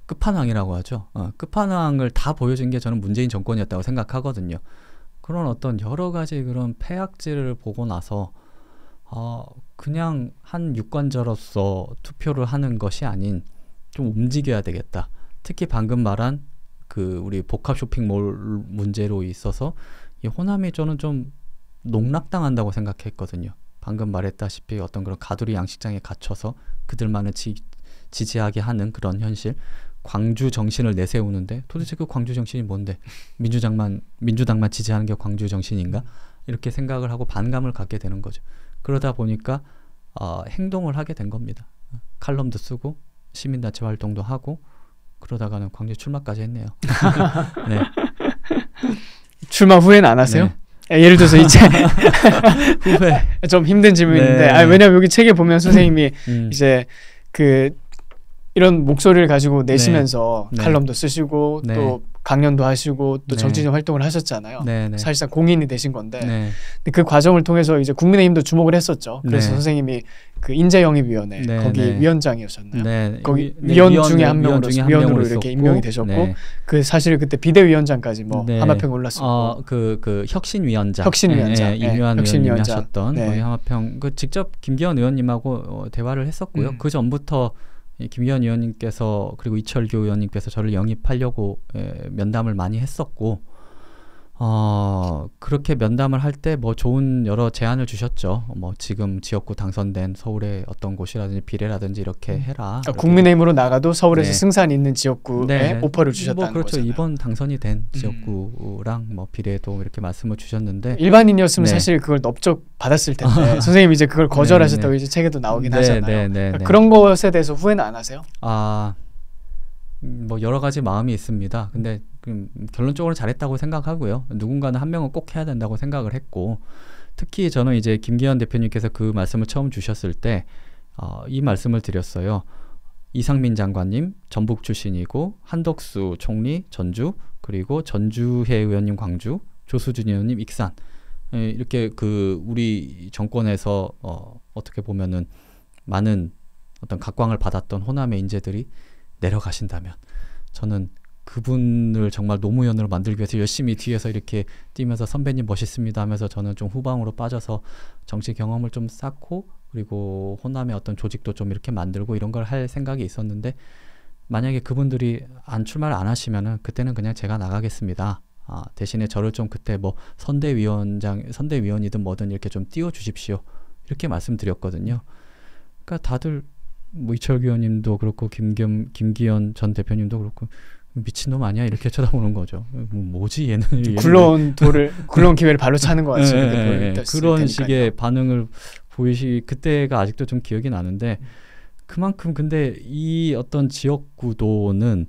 끝판왕이라고 하죠. 끝판왕을 다 보여준 게 저는 문재인 정권이었다고 생각하거든요. 그런 어떤 여러 가지 그런 폐악질을 보고 나서 그냥 한 유권자로서 투표를 하는 것이 아닌 좀 움직여야 되겠다. 특히 방금 말한 그 우리 복합 쇼핑몰 문제로 있어서 이 호남이 저는 좀 농락당한다고 생각했거든요. 방금 말했다시피 어떤 그런 가두리 양식장에 갇혀서 그들만을 지지하게 하는 그런 현실, 광주 정신을 내세우는데 도대체 그 광주 정신이 뭔데? 민주당만 지지하는 게 광주 정신인가? 이렇게 생각을 하고 반감을 갖게 되는 거죠. 그러다 보니까 행동을 하게 된 겁니다. 칼럼도 쓰고 시민단체 활동도 하고 그러다가는 광주 출마까지 했네요. 네. 출마 후에는 안 하세요? 네. 예를 들어서 이제 후회 좀 힘든 질문인데 네. 왜냐면 여기 책에 보면 선생님이 이제 그 이런 목소리를 가지고 내시면서 네. 칼럼도 쓰시고 네. 또 강연도 하시고 또 네. 정치적 활동을 하셨잖아요. 네. 네. 사실상 공인이 되신 건데 네. 근데 그 과정을 통해서 이제 국민의힘도 주목을 했었죠. 그래서 네. 선생님이 그 인재영입위원회 네. 거기 네. 위원장이었었나요? 네. 거기 위원 중에 한 명으로 위원으로 이렇게 임명이 되셨고 네. 그 사실 그때 비대위원장까지 뭐 네. 하마평 올랐었고 그 혁신위원장 임요한 의원님이 하셨던 네. 하마평 그 직접 김기현 의원님하고 대화를 했었고요. 그 전부터 김기현 의원님께서 그리고 이철규 의원님께서 저를 영입하려고 면담을 많이 했었고 그렇게 면담을 할 때 뭐 좋은 여러 제안을 주셨죠. 뭐 지금 지역구 당선된 서울의 어떤 곳이라든지 비례라든지 이렇게 해라. 국민의힘으로 나가도 서울에서 네. 승산 있는 지역구에 네. 오퍼를 주셨다는 뭐 그렇죠. 거잖아요. 이번 당선이 된 지역구랑 뭐 비례도 이렇게 말씀을 주셨는데 일반인이었으면 네. 사실 그걸 넓적 받았을 텐데 선생님이 이제 그걸 거절하셨다고 이제 책에도 나오긴 하잖아요. 그러니까 그런 것에 대해서 후회는 안 하세요? 뭐 여러 가지 마음이 있습니다. 근데 결론적으로 잘했다고 생각하고요. 누군가는 한 명은 꼭 해야 된다고 생각을 했고 특히 저는 이제 김기현 대표님께서 그 말씀을 처음 주셨을 때 이 말씀을 드렸어요. 이상민 장관님 전북 출신이고 한덕수 총리 전주 그리고 전주회 의원님 광주 조수준 의원님 익산 이렇게 그 우리 정권에서 어떻게 보면은 많은 어떤 각광을 받았던 호남의 인재들이 내려가신다면 저는 그분을 정말 노무현으로 만들기 위해서 열심히 뒤에서 이렇게 뛰면서 선배님 멋있습니다 하면서 저는 좀 후방으로 빠져서 정치 경험을 좀 쌓고 그리고 호남의 어떤 조직도 좀 이렇게 만들고 이런 걸 할 생각이 있었는데 만약에 그분들이 출마를 안 하시면은 그때는 그냥 제가 나가겠습니다. 대신에 저를 좀 그때 뭐 선대위원이든 뭐든 이렇게 좀 띄워주십시오. 이렇게 말씀드렸거든요. 그러니까 다들 뭐 이철규 의원님도 그렇고 김기현 전 대표님도 그렇고 미친놈 아니야 이렇게 쳐다보는 거죠. 뭐지 얘는 굴러온 기회를 발로 차는 것 같습니다. 그런 식의 반응을 그때가 아직도 좀 기억이 나는데 그만큼 근데 이 어떤 지역 구도는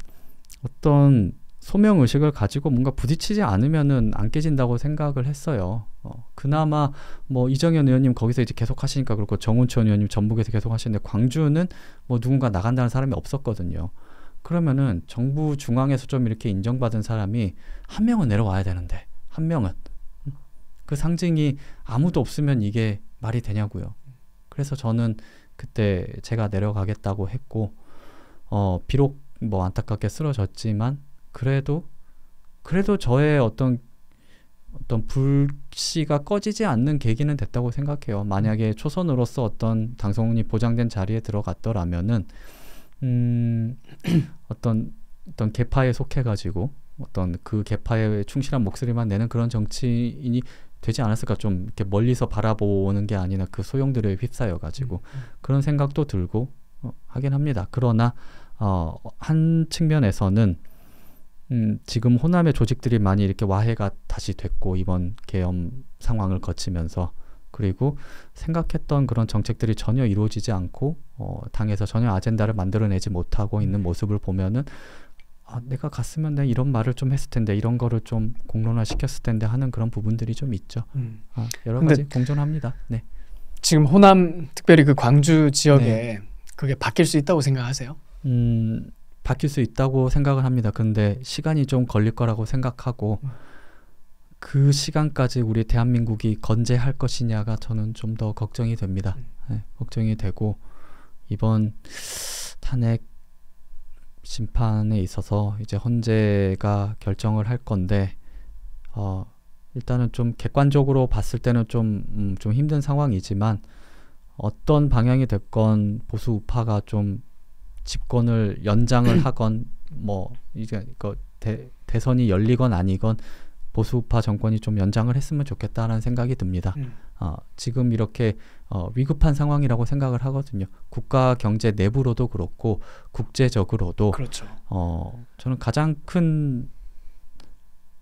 어떤 소명 의식을 가지고 뭔가 부딪히지 않으면은 안 깨진다고 생각을 했어요. 그나마 뭐 이정현 의원님 거기서 이제 계속 하시니까 그렇고 정운천 의원님 전북에서 계속 하시는데 광주는 뭐 누군가 나간다는 사람이 없었거든요. 그러면은 정부 중앙에서 좀 이렇게 인정받은 사람이 한 명은 내려와야 되는데 한 명은 그 상징이 아무도 없으면 이게 말이 되냐고요. 그래서 저는 그때 제가 내려가겠다고 했고 비록 뭐 안타깝게 쓰러졌지만 그래도 저의 어떤 불씨가 꺼지지 않는 계기는 됐다고 생각해요. 만약에 초선으로서 어떤 당선이 보장된 자리에 들어갔더라면은 어떤 계파에 속해가지고 어떤 그 계파에 충실한 목소리만 내는 그런 정치인이 되지 않았을까. 좀 이렇게 멀리서 바라보는 게 아니라 그 소용들에 휩싸여가지고 그런 생각도 들고 하긴 합니다. 그러나 한 측면에서는 지금 호남의 조직들이 많이 이렇게 와해가 다시 됐고 이번 계엄 상황을 거치면서 그리고 생각했던 그런 정책들이 전혀 이루어지지 않고 당에서 전혀 아젠다를 만들어내지 못하고 있는 모습을 보면은 내가 갔으면 내가 이런 말을 좀 했을 텐데 이런 거를 좀 공론화 시켰을 텐데 하는 그런 부분들이 좀 있죠. 여러 가지 공존합니다. 네. 지금 호남 특별히 그 광주 지역에 그게 바뀔 수 있다고 생각하세요? 바뀔 수 있다고 생각을 합니다. 근데 시간이 좀 걸릴 거라고 생각하고 그 시간까지 우리 대한민국이 건재할 것이냐가 저는 좀 더 걱정이 됩니다. 걱정이 되고 이번 탄핵 심판에 있어서 이제 헌재가 결정을 할 건데 일단은 좀 객관적으로 봤을 때는 좀 힘든 상황이지만 어떤 방향이 됐건 보수 우파가 좀 집권을 연장을 하건 뭐 이제 대선이 열리건 아니건 보수 우파 정권이 좀 연장을 했으면 좋겠다라는 생각이 듭니다. 지금 이렇게 위급한 상황이라고 생각을 하거든요. 국가 경제 내부로도 그렇고 국제적으로도 그렇죠. 저는 가장 큰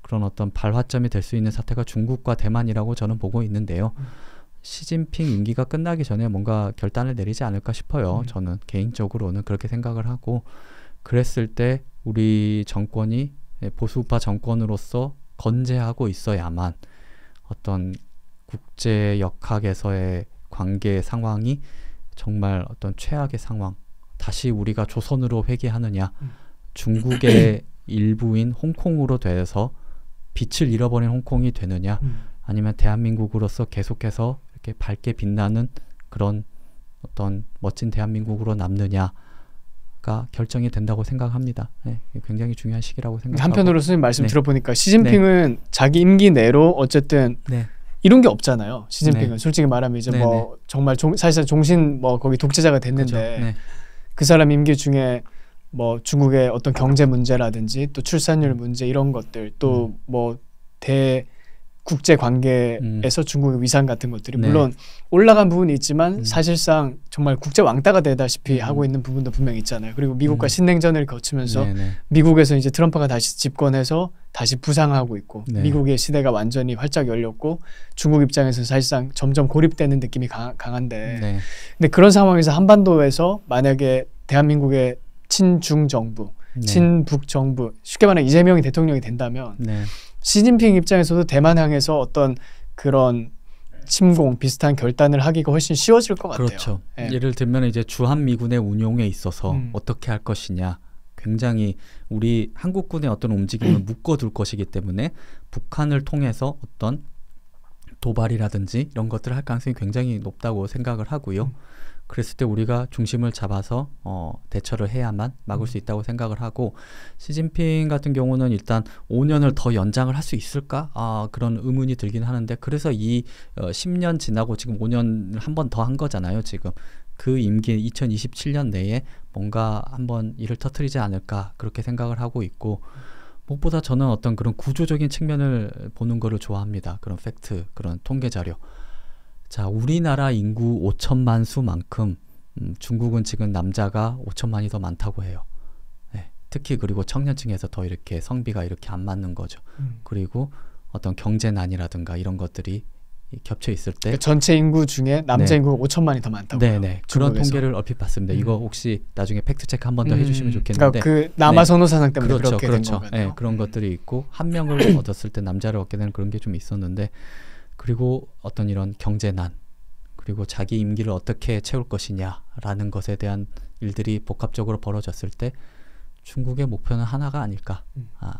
그런 어떤 발화점이 될 수 있는 사태가 중국과 대만이라고 저는 보고 있는데요. 시진핑 임기가 끝나기 전에 뭔가 결단을 내리지 않을까 싶어요. 저는 개인적으로는 그렇게 생각을 하고, 그랬을 때 우리 정권이 보수우파 정권으로서 건재하고 있어야만 어떤 국제 역학에서의 관계 상황이 정말 어떤 최악의 상황, 다시 우리가 조선으로 회귀하느냐, 중국의 일부인 홍콩으로 돼서 빛을 잃어버린 홍콩이 되느냐, 아니면 대한민국으로서 계속해서 이렇게 밝게 빛나는 그런 어떤 멋진 대한민국으로 남느냐가 결정이 된다고 생각합니다. 네, 굉장히 중요한 시기라고 생각하고. 한편으로 선생님 말씀 네. 들어보니까 시진핑은 자기 임기 내로 어쨌든 이룬 게 없잖아요. 시진핑은 솔직히 말하면 이제 뭐 정말 사실상 종신 뭐 거기 독재자가 됐는데 그 사람 임기 중에 뭐 중국의 어떤 경제 문제라든지 또 출산율 문제 이런 것들, 또 뭐 국제 관계에서 중국의 위상 같은 것들이 물론 올라간 부분이 있지만 사실상 정말 국제 왕따가 되다시피 하고 있는 부분도 분명히 있잖아요. 그리고 미국과 신냉전을 거치면서 미국에서 이제 트럼프가 다시 집권해서 다시 부상하고 있고 미국의 시대가 완전히 활짝 열렸고 중국 입장에서는 사실상 점점 고립되는 느낌이 강한데 근데 그런 상황에서 한반도에서 만약에 대한민국의 친중 정부, 친북 정부, 쉽게 말하면 이재명이 대통령이 된다면 시진핑 입장에서도 대만 향해서 어떤 그런 침공 비슷한 결단을 하기가 훨씬 쉬워질 것 같아요. 그렇죠. 예를 들면 이제 주한미군의 운용에 있어서 어떻게 할 것이냐, 굉장히 우리 한국군의 어떤 움직임을 묶어둘 것이기 때문에 북한을 통해서 어떤 도발이라든지 이런 것들을 할 가능성이 굉장히 높다고 생각을 하고요. 그랬을 때 우리가 중심을 잡아서 대처를 해야만 막을 수 있다고 생각을 하고, 시진핑 같은 경우는 일단 5년을 더 연장을 할 수 있을까? 그런 의문이 들긴 하는데, 그래서 이 10년 지나고 지금 5년을 한 번 더 한 거잖아요. 지금 그 임기 2027년 내에 뭔가 한번 일을 터뜨리지 않을까 그렇게 생각을 하고 있고, 무엇보다 저는 어떤 그런 구조적인 측면을 보는 거를 좋아합니다. 그런 팩트, 그런 통계 자료. 자, 우리나라 인구 5천만 수만큼 중국은 지금 남자가 5천만이 더 많다고 해요. 네, 특히 그리고 청년층에서 더 이렇게 성비가 이렇게 안 맞는 거죠. 그리고 어떤 경제난이라든가 이런 것들이 겹쳐 있을 때 그러니까 전체 인구 중에 남자 인구가 5천만이 더 많다고요. 네네. 그런 통계를 얼핏 봤습니다. 이거 혹시 나중에 팩트 체크 한 번 더 해주시면 좋겠는데. 그러니까 그 남아 선호 사상 때문에 그렇게 된 거거든요. 네, 그런 것들이 있고 한 명을 얻었을 때 남자를 얻게 되는 그런 게 좀 있었는데, 그리고 어떤 이런 경제난, 그리고 자기 임기를 어떻게 채울 것이냐라는 것에 대한 일들이 복합적으로 벌어졌을 때 중국의 목표는 하나가 아닐까.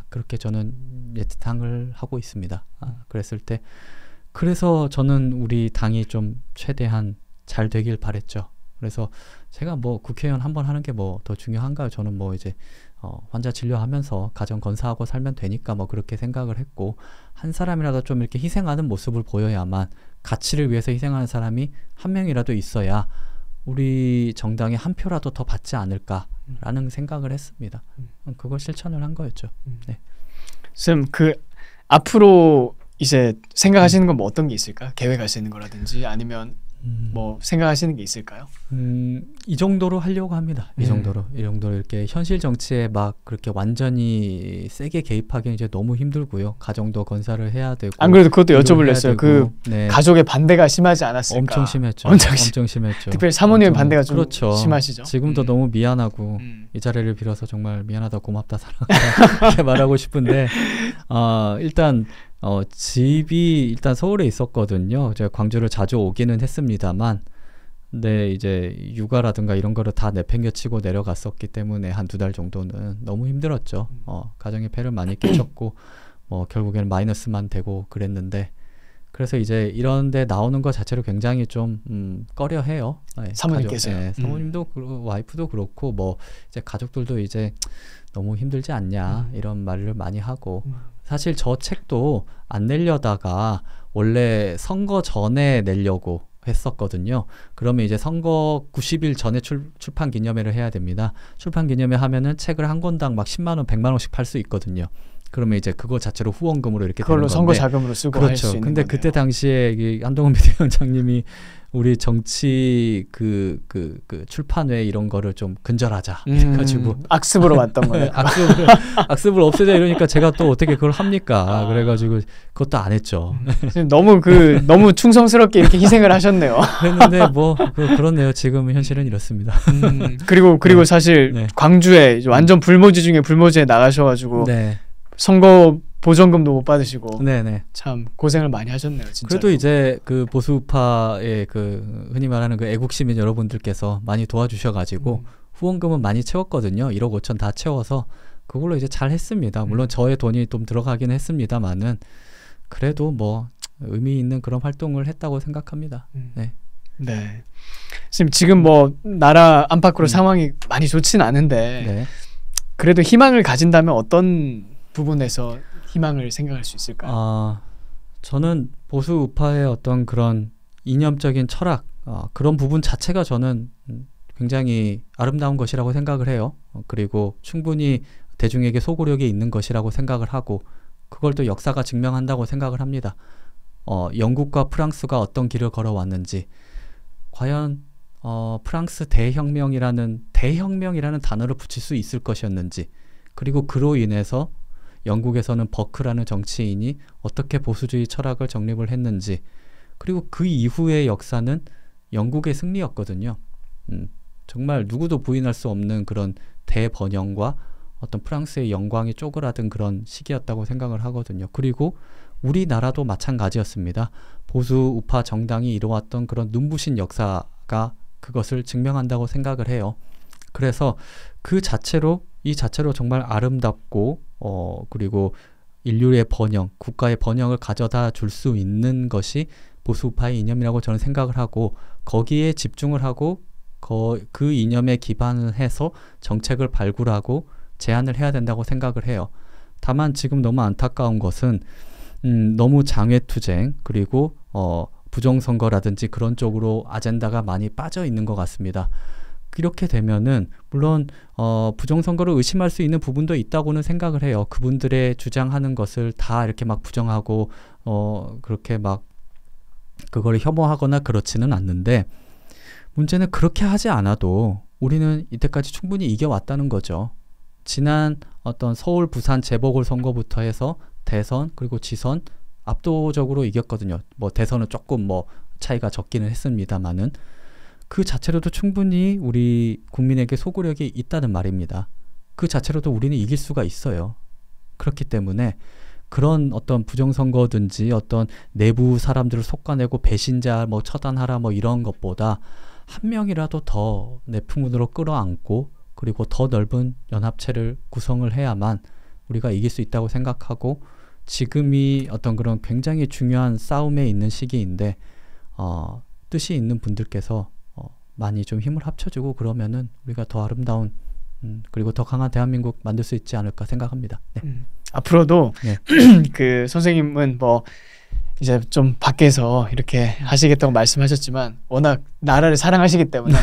그렇게 저는 예상을 하고 있습니다. 그랬을 때 그래서 저는 우리 당이 좀 최대한 잘 되길 바랬죠. 그래서 제가 뭐 국회의원 한 번 하는 게 뭐 더 중요한가요? 저는 뭐 이제 환자 진료하면서 가정 건사하고 살면 되니까 뭐 그렇게 생각을 했고, 한 사람이라도 좀 이렇게 희생하는 모습을 보여야만, 가치를 위해서 희생하는 사람이 한 명이라도 있어야 우리 정당에 한 표라도 더 받지 않을까라는 생각을 했습니다. 그걸 실천을 한 거였죠. 네. 쌤, 그 앞으로 이제 생각하시는 건 뭐 어떤 게 있을까? 계획하시는 거라든지 아니면 뭐 생각하시는 게 있을까요? 이 정도로 하려고 합니다. 이 정도로 이렇게 현실 정치에 막 그렇게 완전히 세게 개입하기는 이제 너무 힘들고요. 가정도 건사를 해야 되고. 안 그래도 그것도 여쭤보려어요. 그 가족의 반대가 심하지 않았을까? 엄청 심했죠. 엄청 심했죠. 특별히 사모님의 반대가 좀 그렇죠. 심하시죠. 지금도 너무 미안하고 이 자리를 빌어서 정말 미안하다, 고맙다, 사랑한다 이렇게 말하고 싶은데, 일단 집이 일단 서울에 있었거든요. 제가 광주를 자주 오기는 했습니다만, 근데 이제 육아라든가 이런 거를 다 내팽개치고 내려갔었기 때문에 한 2달 정도는 너무 힘들었죠. 가정에 폐를 많이 끼쳤고 뭐 결국에는 마이너스만 되고 그랬는데, 그래서 이제 이런 데 나오는 것 자체를 굉장히 좀 꺼려해요. 사모님께서요? 사모님도 와이프도 그렇고 뭐 이제 가족들도 이제 너무 힘들지 않냐 이런 말을 많이 하고, 사실 저 책도 안 내려다가 원래 선거 전에 내려고 했었거든요. 그러면 이제 선거 90일 전에 출판 기념회를 해야 됩니다. 출판 기념회 하면은 책을 한 권당 막 10만 원, 100만 원씩 팔 수 있거든요. 그러면 이제 그거 자체로 후원금으로 이렇게 그걸로 되는 건데, 선거 자금으로 쓰고 할 수 그렇죠. 있는 근데 거네요. 그때 당시에 이 한동훈 비대위원장님이 우리 정치 그 출판회 이런 거를 좀 근절하자 해가지고 악습으로 왔던 거예요. 악습을 없애자 이러니까 제가 또 어떻게 그걸 합니까? 그래가지고 그것도 안 했죠. 지금 너무 충성스럽게 이렇게 희생을 하셨네요. 그랬는데 뭐 그렇네요. 지금 현실은 이렇습니다. 그리고 네. 사실 네. 광주에 완전 불모지 중에 불모지에 나가셔가지고 네. 선거 보전금도 못 받으시고 네네. 참 고생을 많이 하셨네요. 진짜. 그래도 이제 그 보수우파의 그 흔히 말하는 그 애국 시민 여러분들께서 많이 도와주셔가지고 후원금은 많이 채웠거든요. 1억 5천 다 채워서 그걸로 이제 잘 했습니다. 물론 저의 돈이 좀 들어가긴 했습니다만은 그래도 뭐 의미 있는 그런 활동을 했다고 생각합니다. 네. 네. 지금 뭐 나라 안팎으로 상황이 많이 좋진 않은데 네. 그래도 희망을 가진다면 어떤 부분에서 희망을 생각할 수 있을까요? 저는 보수 우파의 어떤 그런 이념적인 철학 그런 부분 자체가 저는 굉장히 아름다운 것이라고 생각을 해요. 그리고 충분히 대중에게 소구력이 있는 것이라고 생각을 하고 그걸 또 역사가 증명한다고 생각을 합니다. 영국과 프랑스가 어떤 길을 걸어왔는지 과연 프랑스 대혁명이라는 단어를 붙일 수 있을 것이었는지 그리고 그로 인해서 영국에서는 버크라는 정치인이 어떻게 보수주의 철학을 정립을 했는지 그리고 그 이후의 역사는 영국의 승리였거든요. 정말 누구도 부인할 수 없는 그런 대번영과 어떤 프랑스의 영광이 쪼그라든 그런 시기였다고 생각을 하거든요. 그리고 우리나라도 마찬가지였습니다. 보수 우파 정당이 이뤄왔던 그런 눈부신 역사가 그것을 증명한다고 생각을 해요. 그래서 이 자체로 정말 아름답고 그리고 인류의 번영, 국가의 번영을 가져다 줄 수 있는 것이 보수우파의 이념이라고 저는 생각을 하고 거기에 집중을 하고 그 이념에 기반을 해서 정책을 발굴하고 제안을 해야 된다고 생각을 해요. 다만 지금 너무 안타까운 것은 너무 장외투쟁 그리고 부정선거라든지 그런 쪽으로 아젠다가 많이 빠져 있는 것 같습니다. 이렇게 되면은 물론 부정선거를 의심할 수 있는 부분도 있다고는 생각을 해요. 그분들의 주장하는 것을 다 이렇게 막 부정하고 그렇게 막 그걸 혐오하거나 그렇지는 않는데 문제는 그렇게 하지 않아도 우리는 이때까지 충분히 이겨왔다는 거죠. 지난 어떤 서울, 부산 재보궐선거부터 해서 대선 그리고 지선 압도적으로 이겼거든요. 뭐 대선은 조금 뭐 차이가 적기는 했습니다만은 그 자체로도 충분히 우리 국민에게 소구력이 있다는 말입니다. 그 자체로도 우리는 이길 수가 있어요. 그렇기 때문에 그런 어떤 부정선거든지 어떤 내부 사람들을 솎아내고 배신자 뭐 처단하라 뭐 이런 것보다 한 명이라도 더 내 품으로 끌어안고 그리고 더 넓은 연합체를 구성을 해야만 우리가 이길 수 있다고 생각하고 지금이 어떤 그런 굉장히 중요한 싸움에 있는 시기인데 뜻이 있는 분들께서 많이 좀 힘을 합쳐주고 그러면은 우리가 더 아름다운 그리고 더 강한 대한민국 만들 수 있지 않을까 생각합니다. 네. 앞으로도 네. 그 선생님은 뭐 이제 좀 밖에서 이렇게 하시겠다고 말씀하셨지만 워낙 나라를 사랑하시기 때문에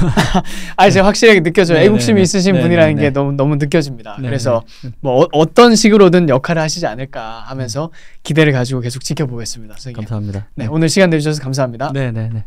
이제 확실하게 느껴져요. 애국심이 있으신 분이라는 게 너무 느껴집니다. 그래서 뭐 어떤 식으로든 역할을 하시지 않을까 하면서 기대를 가지고 계속 지켜보겠습니다. 선생님. 감사합니다. 네, 오늘 시간 내주셔서 감사합니다. 네.